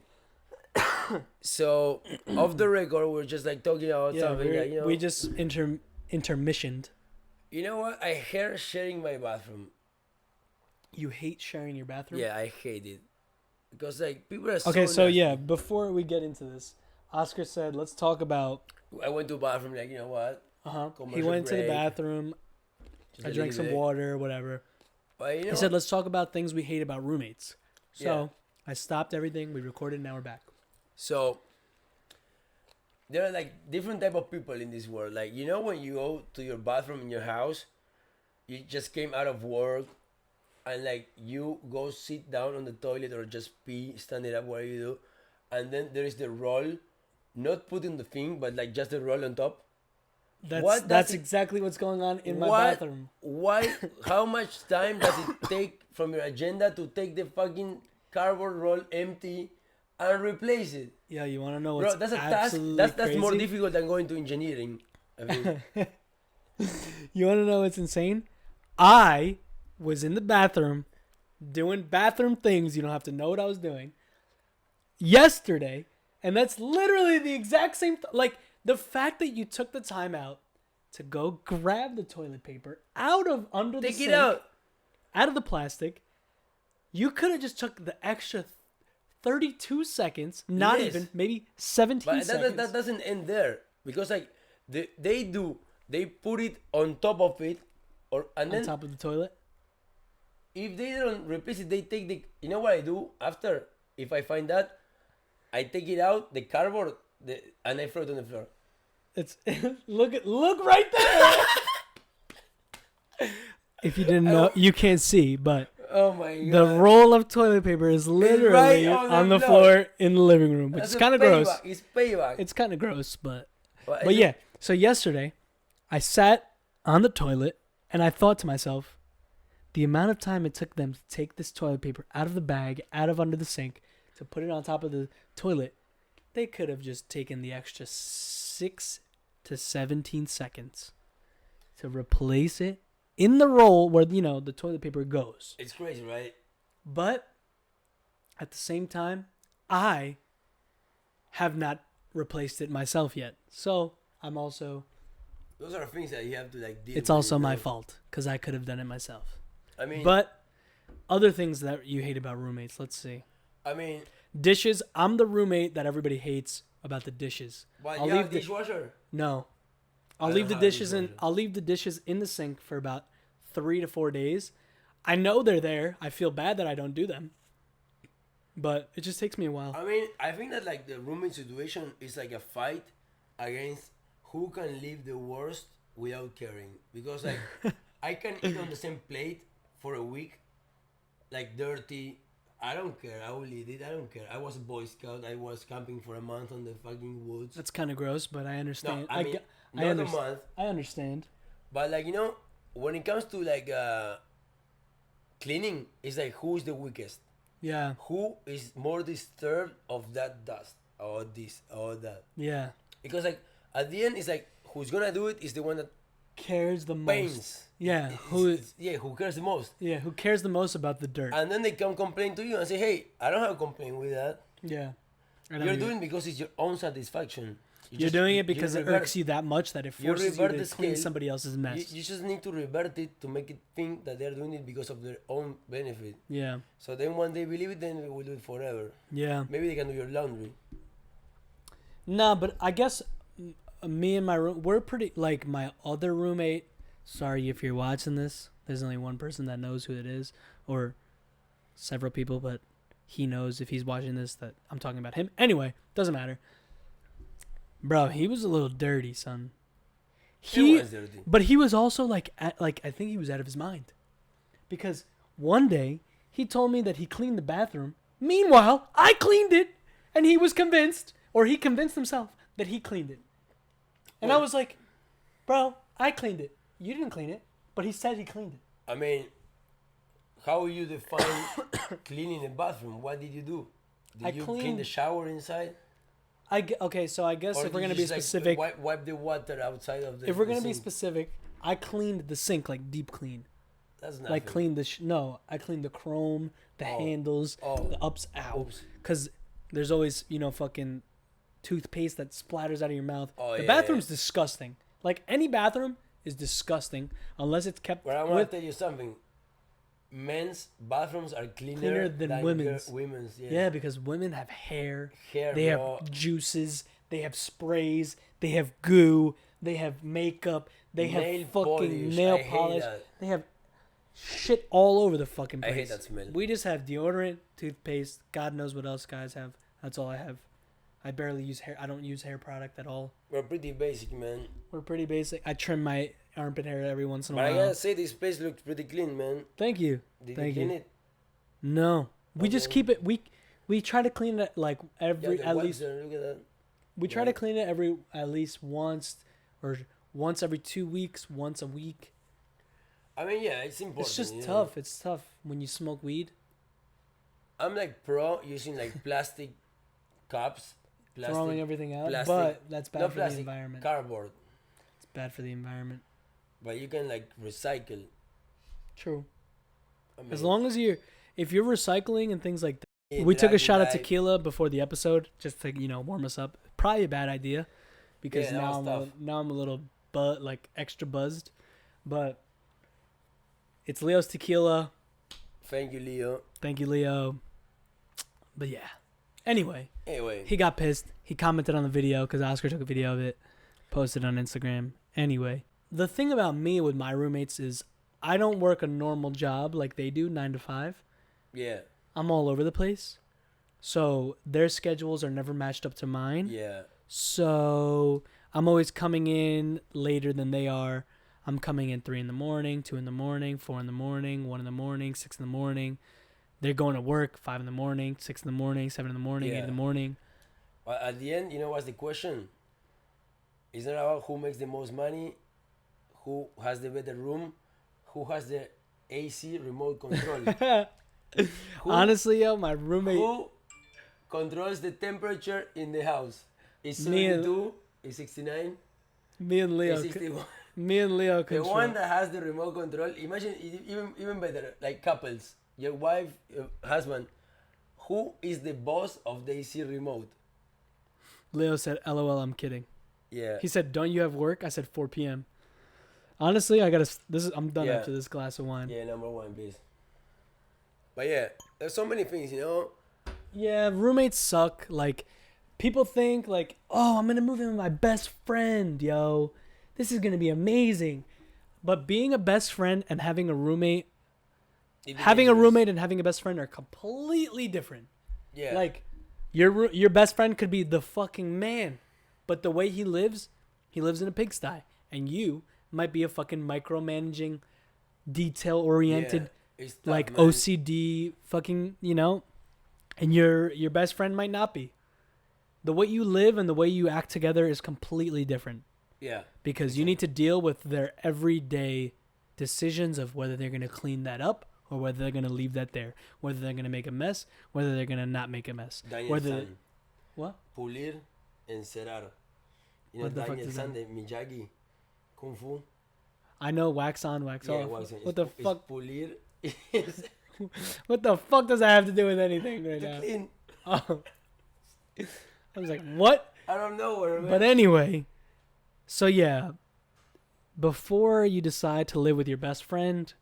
So, off the record, we're just like talking about something like, you know. We just intermissioned. You know what? I hate sharing my bathroom. You hate sharing your bathroom? Yeah, I hate it. Because, like, people are Okay, so nasty. yeah, before we get into this, Oscar said, let's talk about... I went to the bathroom, like, you know what? He Commercial went to the break. bathroom. Just I a drank little some bit. water, whatever. But, you know, He said, let's talk about things we hate about roommates. So Yeah. I stopped everything. We recorded. Now we're back. so there are like different type of people in this world. Like, you know, when you go to your bathroom in your house, you just came out of work, and like you go sit down on the toilet or just pee, stand it up, whatever you do, and then there is the roll, not put in the thing, but like just the roll on top. That's exactly what's going on in my bathroom. Why? How much time does it take from your agenda to take the fucking cardboard roll empty and replace it? Yeah, you want to know what's Bro, that's a task. absolutely That's more crazy? difficult than going to engineering. I mean, You want to know what's insane? I was in the bathroom doing bathroom things. You don't have to know what I was doing yesterday, and that's literally the exact same. Like the fact that you took the time out to go grab the toilet paper out of under the take sink, it out. out of the plastic. You could have just took the extra 32 seconds, not Yes. even, maybe 17 But seconds. that doesn't end there, because like they put it on top of it, and on then top of the toilet. if they don't replace it, they take the. You know what I do after? If I find that, I take it out, the cardboard, and I throw it on the floor. It's look right there. If you didn't know, you can't see, but Oh my god! the roll of toilet paper is literally right on the floor in the living room, which is kind of gross. It's payback. It's kind of gross, but But yeah. So yesterday, I sat on the toilet and I thought to myself, the amount of time it took them to take this toilet paper out of the bag, out of under the sink, to put it on top of the toilet, they could have just taken the extra 6 to 17 seconds to replace it in the roll where, you know, the toilet paper goes. It's crazy, right? But at the same time, I have not replaced it myself yet. So I'm also... Those are things that you have to like deal It's with, also you my know? fault because I could have done it myself. I mean, But other things that you hate about roommates, let's see. I mean, Dishes. I'm the roommate that everybody hates about the dishes. but I'll you have leave the- dishwasher. No. I'll I leave don't the have a dishes in dishwasher. I'll leave the dishes in the sink for about 3 to 4 days. I know they're there. I feel bad that I don't do them. But it just takes me a while. I mean, I think that like the roommate situation is like a fight against who can leave the worst without caring. Because like I can eat on the same plate for a week, like dirty. I don't care. I will eat it. I don't care. I was a Boy Scout. I was camping for a month on the fucking woods. That's kind of gross, but I understand. No, I mean, I not a understand. month. I understand. But like, you know, when it comes to like cleaning, it's like who is the weakest? Yeah. Who is more disturbed of that dust or this or that? Yeah. Because like at the end, it's like who's gonna do it is the one that Cares the most. pains. Yeah. Who cares the most? Who cares the most about the dirt? And then they come complain to you and say, "Hey, I don't have a complaint with that. Yeah. You're doing it because it's your own satisfaction. You're doing it because you it revert- irks you that much that it you forces you revert to the clean scale. somebody else's mess. You just need to revert it to make it think that they're doing it because of their own benefit. Yeah. So then when they believe it, then they will do it forever. Yeah. Maybe they can do your laundry. No, but I guess me and my room, we're pretty, like my other roommate, sorry if you're watching this, there's only one person that knows who it is, or several people, but he knows if he's watching this that I'm talking about him. Anyway, doesn't matter. Bro, he was a little dirty, son. He was dirty. But he was also like I think he was out of his mind. Because one day he told me that he cleaned the bathroom. Meanwhile, I cleaned it and he was convinced, or he convinced himself that he cleaned it. And I Wait. was like, Bro, I cleaned it. You didn't clean it, but he said he cleaned it. I mean, how you define cleaning the bathroom? What did you do? Did you clean the shower inside? Okay, so I guess Or if we're did gonna you be just, like, specific, wipe the water outside of the if we're the gonna be sink? specific, I cleaned the sink like deep clean. That's nothing. Like cleaned the no, I cleaned the chrome, the handles, the ups out. Oops. Cause there's always fucking toothpaste that splatters out of your mouth. Oh, The yeah, bathroom's disgusting. Like any bathroom is disgusting unless it's kept. But I want to tell you something. Men's bathrooms are cleaner than women's. Women's, yeah. Yeah, because women have hair. Hair, they bro. have juices. They have sprays. They have goo. They have makeup. They Nail have fucking polish. nail I hate polish. that. They have shit all over the fucking place. I hate that smell. We just have deodorant, toothpaste. God knows what else guys have. That's all I have. I barely use hair. I don't use hair product at all. We're pretty basic, man. We're pretty basic. I trim my armpit hair every once in a But I while. gotta say, this place looks pretty clean, man. Thank you. Did Thank you clean you. it? No, we just Okay. keep it. We try to clean it like Yeah, every the at wipes least. there, look at that. We try Yeah. to clean it every at least once or once every 2 weeks, once a week. I mean, yeah, it's important. It's just you know? tough. It's tough when you smoke weed. I'm like pro using like plastic cups, Throwing everything out, plastic- but that's bad not for plastic, the environment. cardboard. It's bad for the environment. But you can like recycle. True. I mean, As long as if you're recycling and things like that. yeah, We took a that- shot of that- tequila before the episode just to warm us up. Probably a bad idea because Yeah, that was tough. now I'm a little extra buzzed, but it's Leo's tequila. Thank you, Leo. Thank you, Leo. But yeah. Anyway, Anyway, he got pissed. He commented on the video because Oscar took a video of it, posted on Instagram. Anyway, the thing about me with my roommates is I don't work a normal job like they do, 9 to 5. yeah, I'm all over the place. So their schedules are never matched up to mine. yeah. So I'm always coming in later than they are. I'm coming in 3 a.m, 2 a.m, 4 a.m, 1 a.m, 6 a.m. They're going to work 5 a.m, 6 a.m, 7 a.m, 8 Yeah. a.m. But at the end, you know what's the question? It's not about who makes the most money, who has the better room, who has the AC remote control. Who- Honestly, yo, my roommate. Who controls the temperature in the house? Is Me and- 72? Is 69? Me and Leo. Is 61? Me and Leo The control. one that has the remote control. Imagine even better, like couples. Your wife, your husband. Who is the boss of the AC remote? Leo said, "LOL, I'm kidding." Yeah. He said, "Don't you have work?" I said, 4 p.m. Honestly, I'm done Yeah. after this glass of wine. Yeah, number one, please. But yeah, there's so many things, you know. Yeah, roommates suck. Like, people think like, "Oh, I'm gonna move in with my best friend, yo. This is gonna be amazing." But being a best friend and having a roommate, having a dangerous. roommate and having a best friend are completely different. Yeah. Like, your best friend could be the fucking man, but the way he lives in a pigsty, and you might be a fucking micromanaging, detail-oriented, yeah, it's tough, like man. OCD fucking, and your best friend might not be. The way you live and the way you act together is completely different Yeah. because you need to deal with their everyday decisions of whether they're going to clean that up or whether they're going to leave that there, whether they're going to make a mess, whether they're going to not make a mess. Daniel whether San. What? Pulir, encerar. You know What the fuck Daniel does San, that the Miyagi, Kung Fu. I know wax on, wax Yeah, off. wax on. What the It's fuck? Pulir is What the fuck does that have to do with anything right to now? clean. Oh. I was like, what? I don't know where. But anyway, so yeah, before you decide to live with your best friend,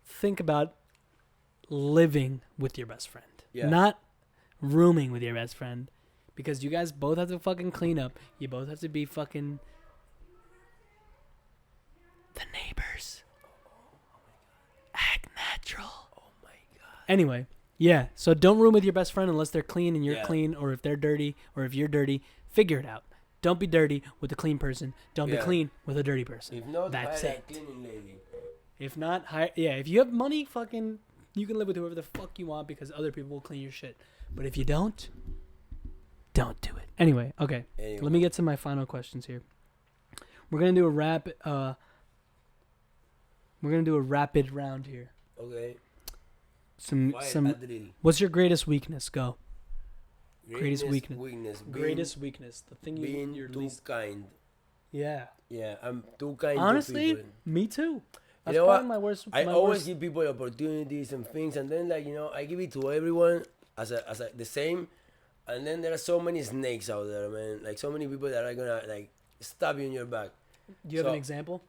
think about living with your best friend, Yeah. not rooming with your best friend, because you guys both have to fucking clean up. You both have to be fucking the neighbors. Act natural. Oh my god. Anyway, yeah. So don't room with your best friend unless they're clean and you're Yeah. clean, or if they're dirty, or if you're dirty. Figure it out. Don't be dirty with a clean person. Don't be Yeah. clean with a dirty person. If not, That's hire it. a cleaning lady. If not, if you have money, fucking, you can live with whoever the fuck you want because other people will clean your shit. But if you don't do it. Anyway, okay. Anyway. Let me get to my final questions here. We're gonna do a rapid round here. Okay. Some Fire some. a drill. What's your greatest weakness? Go. Greatest weakness. Weakness. Greatest weakness. The thing Being you're too least. kind. Yeah. Yeah, I'm too kind to Honestly, people. me too. That's You know probably what? my worst. I my always worst. give people opportunities and things, and then I give it to everyone as the same, and then there are so many snakes out there, man. Like so many people that are gonna like stab you in your back. Do you have So- an example?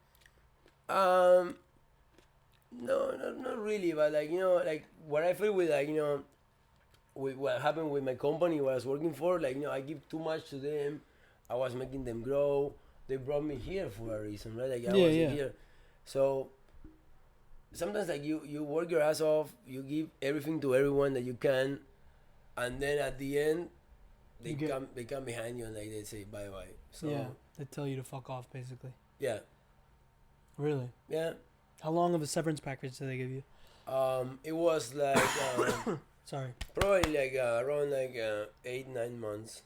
No, not really, but like what I feel with with what happened with my company, what I was working for, I give too much to them. I was making them grow. They brought me here for a reason, right? Like I Yeah, was yeah. here, so sometimes like you work your ass off, you give everything to everyone that you can, and then at the end they You get- they come behind you and like they say bye bye. So Yeah. They tell you to fuck off, basically. yeah, Really? yeah. How long of a severance package did they give you? It was like Sorry. probably like around like 8-9 months.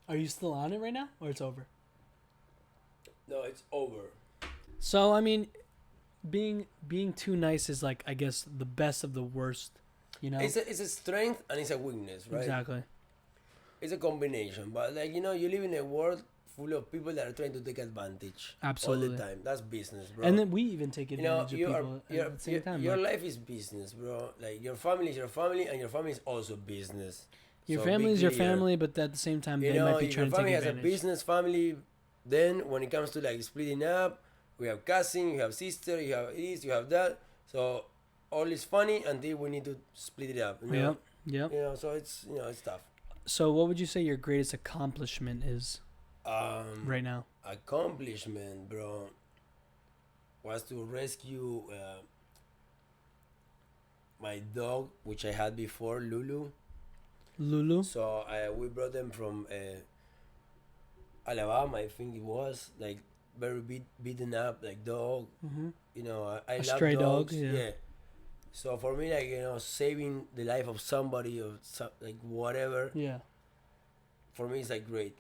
Are you still on it right now, or it's over? No, it's over. So I mean, being too nice is like, I guess, the best of the worst. You know. It's a strength and it's a weakness, right? Exactly. It's a combination, but you live in a world full of people that are trying to take advantage Absolutely. all the time. That's business, bro. And then we even take you know, advantage of you are, people your, at the same your, time. your like, life is business, bro. Like your family is your family, and your family is also business. your So family be is your clear. family, but at the same time, You they know, might be if trying your to family take has a advantage. business family, then when it comes to like splitting up, we have cousin, you have sister, you have this, you have that. So all is funny until we need to split it up. You know? Yep. You know, so it's it's tough. So, what would you say your greatest accomplishment is right now? Accomplishment, bro, was to rescue my dog, which I had before, Lulu. Lulu? So we brought them from Alabama, I think it was, like very beaten up, like dog. Mm-hmm. You know, I A love stray dog, dogs. yeah. So for me, like saving the life of somebody or like whatever, Yeah. for me it's like great.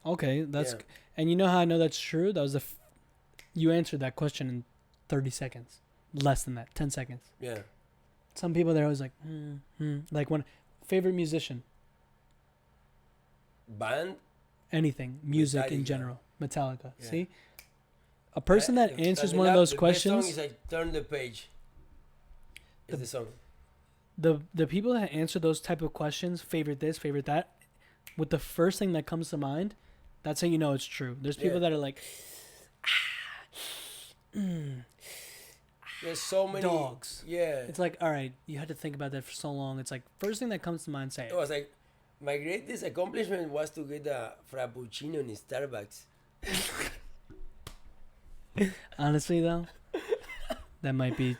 Okay, that's Yeah. and you know how I know that's true? That was you answered that question in 30 seconds. Less than that, 10 seconds. Yeah. Some people they're always like, like when favorite musician, Band. anything, music in Metallica. general, Metallica. Yeah. See? A person that answers one of those The best questions, song is like Turn the Page. Is the song. the people that answer those type of questions, favorite this, favorite that, with the first thing that comes to mind, that's how you know it's true. There's people Yeah. that are like, There's so many dogs. Yeah. It's like, all right, you had to think about that for so long. It's like first thing that comes to mind, say It it. was like my greatest accomplishment was to get a frappuccino in Starbucks. Honestly, though, that might be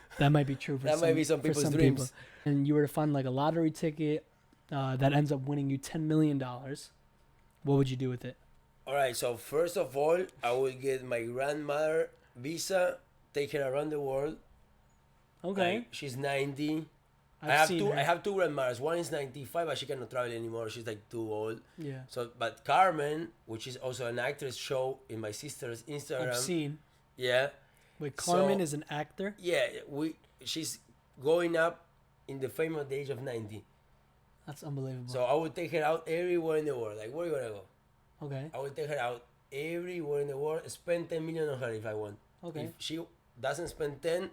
true for That might be some for people's some dreams. people. And you were to find like a lottery ticket that ends up winning you $10 million. What would you do with it? All right, so first of all, I will get my grandmother visa, take her around the world. Okay, Like, she's 90. I've seen her. I have two grandmothers. One is 95, but she cannot travel anymore. She's like too old. Yeah, So, but Carmen, which is also an actress, show in my sister's Instagram. I've seen. Yeah, Wait, Carmen So- is an actor. yeah. She's going up in the fame at the age of 90. That's unbelievable. So I would take her out everywhere in the world. Like, where you gonna go? Okay, I would take her out everywhere in the world. Spend 10 million on her if I want. okay, If she doesn't spend 10,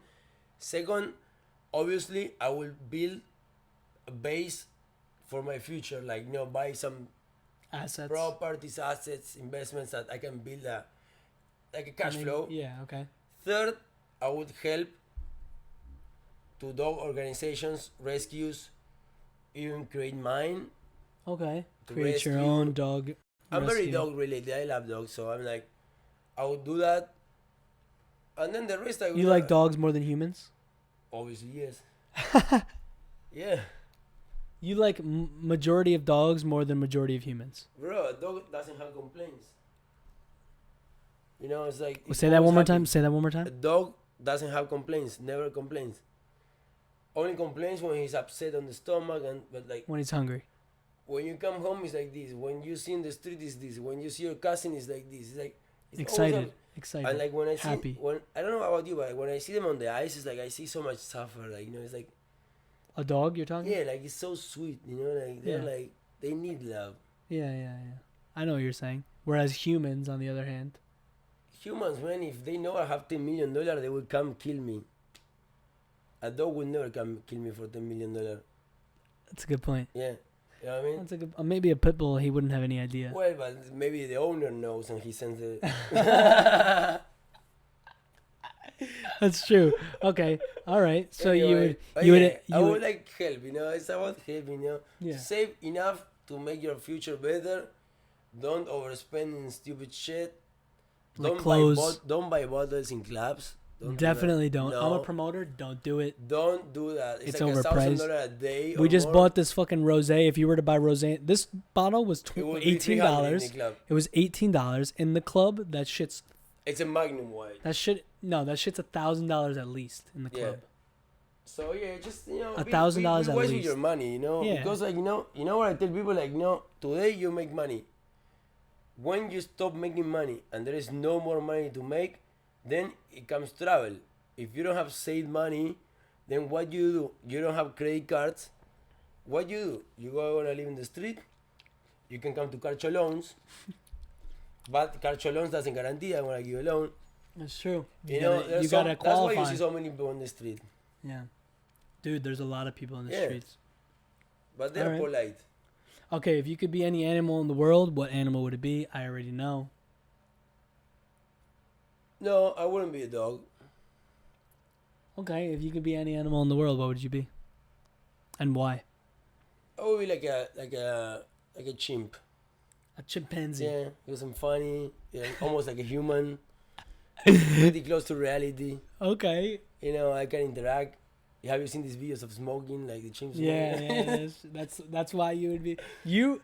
second, obviously I will build a base for my future. Like buy some assets. properties, assets, investments that I can build like a cash Maybe- flow. Yeah. Okay. Third, I would help to dog organizations, rescues, even create mine. Okay. To Create your rescue- own dog. I'm very rescue. dog related. I love dogs, so I'm like, I would do that. And then the rest I would You like dogs more than humans? Obviously, yes. Yeah. You like majority of dogs more than majority of humans. Bro, a dog doesn't have complaints. It's like... it's Say that always one more happy. time. Say that one more A time. dog doesn't have complaints, never complains. Only complains when he's upset on the stomach, but like When he's hungry. when you come home, it's like this. When you see in the street, it's this. When you see your cousin, it's like this. It's like It's Excited. and like when I see, Happy. when I don't know about you, but like, when I see them on the ice, it's like I see so much suffer. Like it's like A dog you're talking? yeah, like it's so sweet. Like they're Yeah. like they need love. Yeah. I know what you're saying. Whereas humans, on the other hand, Humans, man, if they know I have $10 million, they will come kill me. A dog will never come kill me for $10 million. that's a good point. Yeah, you know what I mean. That's a good. Maybe a pit bull, he wouldn't have any idea. Well, but maybe the owner knows and he sends it. That's true. Okay. All right. So Anyway, you would I you would would like help. It's about help. yeah. Save enough to make your future better. Don't overspend in stupid shit. Like clothes. Don't buy bottles in clubs. Don't Definitely do that. don't. No, I'm a promoter. Don't do it. don't do that. It's like overpriced. $1,000 a day. We or just more. bought this fucking rosé. If you were to buy rosé, this bottle was It would be $300 in $18. the club. It was $18 in the club. That shit's It's a Magnum white. that shit's $1,000 at least in the Yeah. club. So yeah, just $1,000 at be wise with least. your money, Yeah. because like what I tell people, like today you make money. When you stop making money and there is no more money to make, then it comes trouble. If you don't have saved money, then what you do? You don't have credit cards. What you do? You go gonna live in the street. You can come to Carcho loans, but Carcho loans doesn't guarantee I'm gonna give a loan. That's true. You gotta that's why qualify. you see so many people on the street. Yeah, dude. There's a lot of people in the Yeah. streets. But they're Alright. polite. Okay, if you could be any animal in the world, what animal would it be? I already know. No, I wouldn't be a dog. Okay, if you could be any animal in the world, what would you be? And why? I would be like a chimp. A chimpanzee. Yeah, because I'm funny. Yeah, almost like a human. Pretty close to reality. Okay. I can interact. Have you seen these videos of smoking, like the chimps? Yeah. That's why you would be you.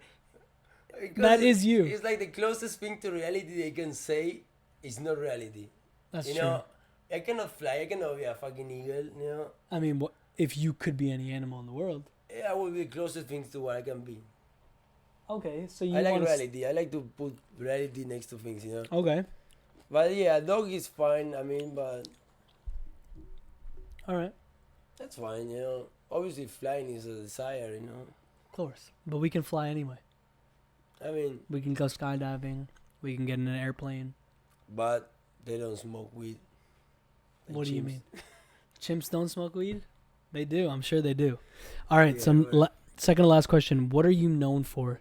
Because That is you. It's like the closest thing to reality they can say. It's not reality. That's you true. know, I cannot fly. I cannot be a fucking eagle. I mean, what if you could be any animal in the world? Yeah, I will be the closest things to what I can be. Okay, so you I like want reality. I like to put reality next to things. Okay. But yeah, a dog is fine. I mean, but All right. that's fine. Obviously, flying is a desire. Of course. But we can fly anyway. I mean, We can go skydiving. We can get in an airplane. but they don't smoke weed. Like What do you chimps. mean? Chimps don't smoke weed? They do. I'm sure they do. All right. Yeah, So but- second to last question. What are you known for?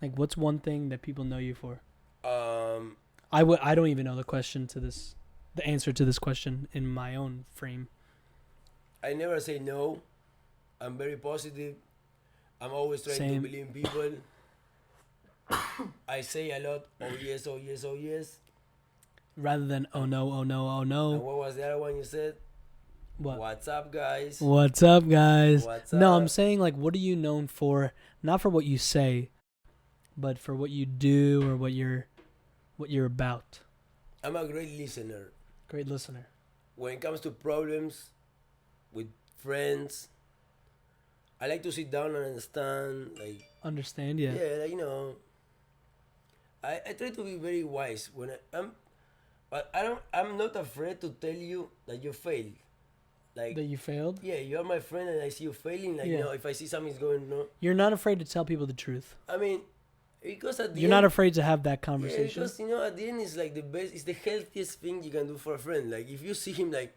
Like, what's one thing that people know you for? I don't even know the answer to this question in my own frame. I never say no. I'm very positive. I'm always trying Same. to believe in people. I say a lot. Oh yes, oh yes, oh yes. Rather than oh no, oh no, oh And no. what was the other one you said? What? What's up, guys? What's up, guys? What's No, up? I'm saying, like, what are you known for? Not for what you say, but for what you do or what you're about. I'm a great listener. Great listener. When it comes to problems with friends, I like to sit down and understand. Like, Understand? Yeah. I try to be very wise when I'm not afraid to tell you that you failed. Like, That you failed. yeah, you are my friend and I see you failing. Like, Yeah. if I see something's going wrong, You're not afraid to tell people the truth. I mean, because at the You're end, not afraid to have that yeah, conversation. because at the end it's like the best, it's the healthiest thing you can do for a friend. Like, if you see him like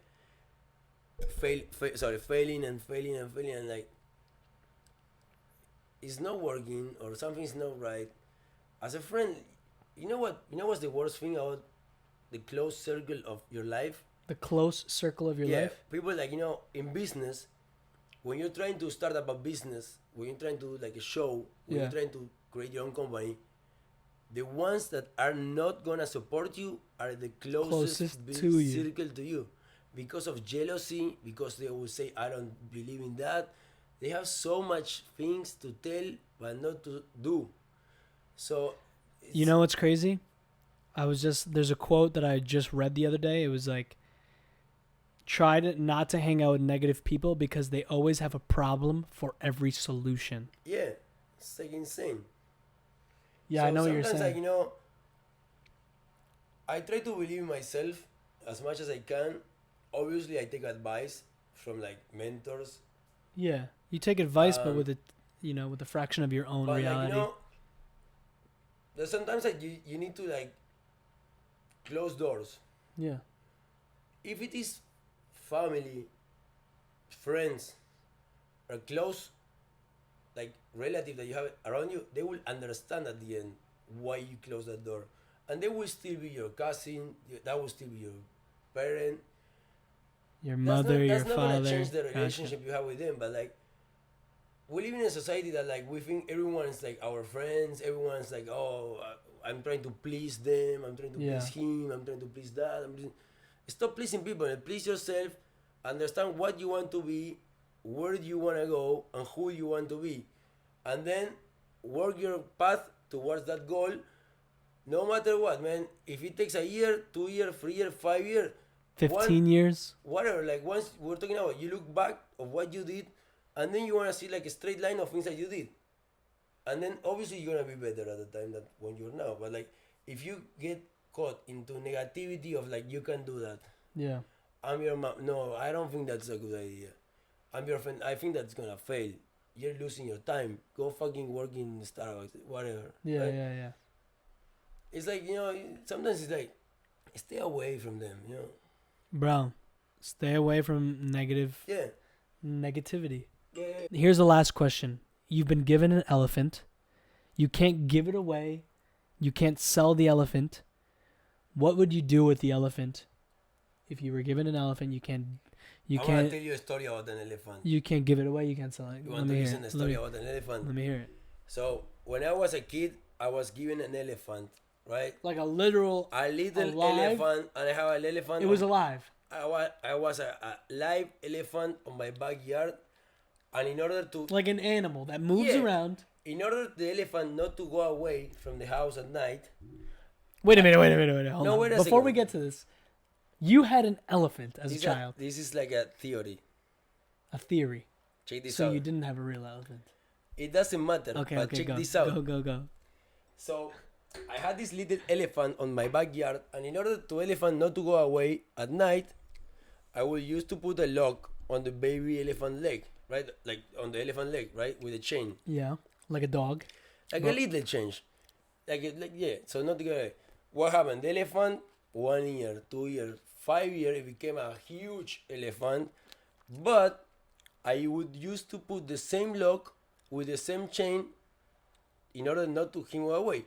failing and like it's not working or something's not right, as a friend, what's the worst thing about the close circle of your life? The close circle of your life. People like in business, when you're trying to start up a business, when you're trying to do like a show, when Yeah. you're trying to create your own company, the ones that are not gonna support you are the closest to you. circle to you, because of jealousy, because they will say I don't believe in that. They have so much things to tell but not to do. So You know what's crazy? There's a quote that I just read the other day. It was like, try not to hang out with negative people because they always have a problem for every solution. yeah, it's like insane. Yeah, So I know what you're sometimes, saying. like, I try to believe in myself as much as I can. Obviously, I take advice from like mentors. Yeah, you take advice, but Um, with with a fraction of your own but like reality. there's sometimes like you need to like close doors. Yeah. If it is family, friends, or close like relative that you have around you, they will understand at the end why you close that door, and they will still be your cousin. That will still be your parent. Your mother, your That's not gonna father. change the Gotcha. relationship you have with them. But like we live in a society that like we think everyone's like our friends. Everyone's like, oh, I'm trying to please them. I'm trying to Yeah. please him. I'm trying to please that. Stop pleasing people and please yourself. Understand what you want to be, where you want to go, and who you want to be, and then work your path towards that goal. No matter what, man. If it takes a year, 2 year, 3 year, 5 year, 15 years. whatever. Like once we're talking about, you look back of what you did, and then you want to see like a straight line of things that you did, and then obviously you're gonna be better at the time than when you're now. But like if you get caught into negativity of like you can do that, Yeah. I'm your mom. No, I don't think that's a good idea. I'm your friend. I think that's gonna fail. You're losing your time. Go fucking work in Starbucks, whatever. Yeah, right? yeah. It's like sometimes it's like stay away from them. Bro, stay away from Yeah. negativity. Yeah. Here's the last question. You've been given an elephant. You can't give it away. You can't sell the elephant. What would you do with the elephant? If you were given an elephant, you can't I want to tell you a story about an elephant. you can't give it away, you can't sell it. You want to listen to a story about an elephant? Let me hear it. So when I was a kid, I was given an elephant, right? Like a literal A little alive? elephant, and I have an elephant. It was alive. I was a live elephant on my backyard, and in order to Like an animal that moves Yeah. around. in order the elephant not to go away from the house at night. Wait a minute. Hold No, on. wait a Before second. we get to this, you had an elephant as a This child. this is like a theory. A theory. Check this So out. you didn't have a real elephant. It doesn't matter. Okay, but okay, check go. this out. Go. So I had this little elephant on my backyard, and in order to elephant not to go away at night, I would used to put a lock on the baby elephant leg, right? Like on the elephant leg, right, with a chain, Yeah. Like a dog. like But- a little chain, yeah. So not to go away. What happened? The elephant, 1 year, 2 years, 5 years, it became a huge elephant, but I would used to put the same lock with the same chain in order not to him go away.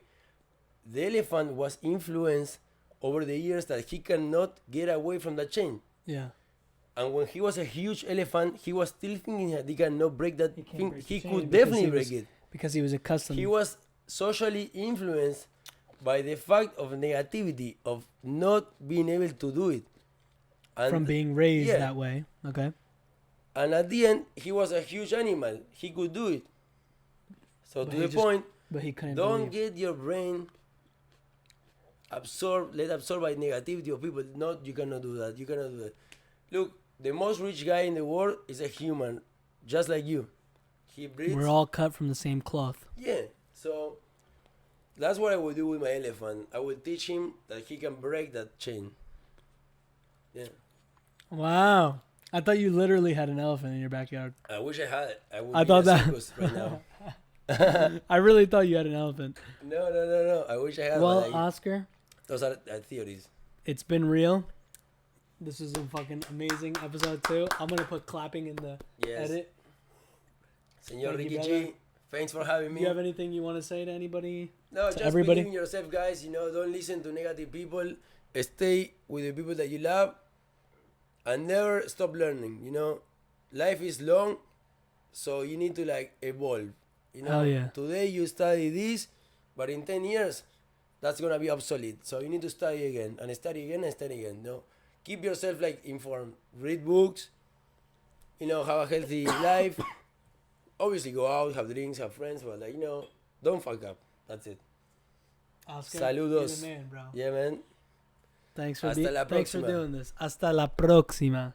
The elephant was influenced over the years that he cannot get away from the chain. Yeah. And when he was a huge elephant, he was still thinking that he cannot break that He can't thing. break the He chain could because definitely he break was- it. Because he was accustomed. He was socially influenced by the fact of negativity, of not being able to do it. And, from being raised yeah. that way. Okay. and at the end, he was a huge animal. He could do it. So But to he the just point, But he couldn't don't believe. get your brain absorbed by negativity of people. No, you cannot do that. You cannot do that. Look, the most rich guy in the world is a human, just like you. He breathes. We're all cut from the same cloth. Yeah. So that's what I would do with my elephant. I would teach him that he can break that chain. Yeah. Wow. I thought you literally had an elephant in your backyard. I wish I had it. I would I be thought in a that- circus right now. I really thought you had an elephant. No. I wish I had. Well, but Oscar, those are theories. it's been real. This is a fucking amazing episode too. I'm gonna put clapping in the Yes. edit. Senor Thank you, Ricky brother. G, thanks for having Do me. you have anything you want to say to anybody? No, to just everybody? believe in yourself, guys. Don't listen to negative people. Stay with the people that you love, and never stop learning. Life is long, so you need to evolve. Hell yeah. Today you study this, but in 10 years, that's gonna be obsolete. So you need to study again and study again and study again. Keep yourself informed. Read books. Have a healthy life. Obviously, go out, have drinks, have friends, but don't fuck up. That's it. Oscar, Saludos. you're the man, bro. Yeah, man. Thanks for Hasta la thanks for próxima. doing this. Hasta la próxima.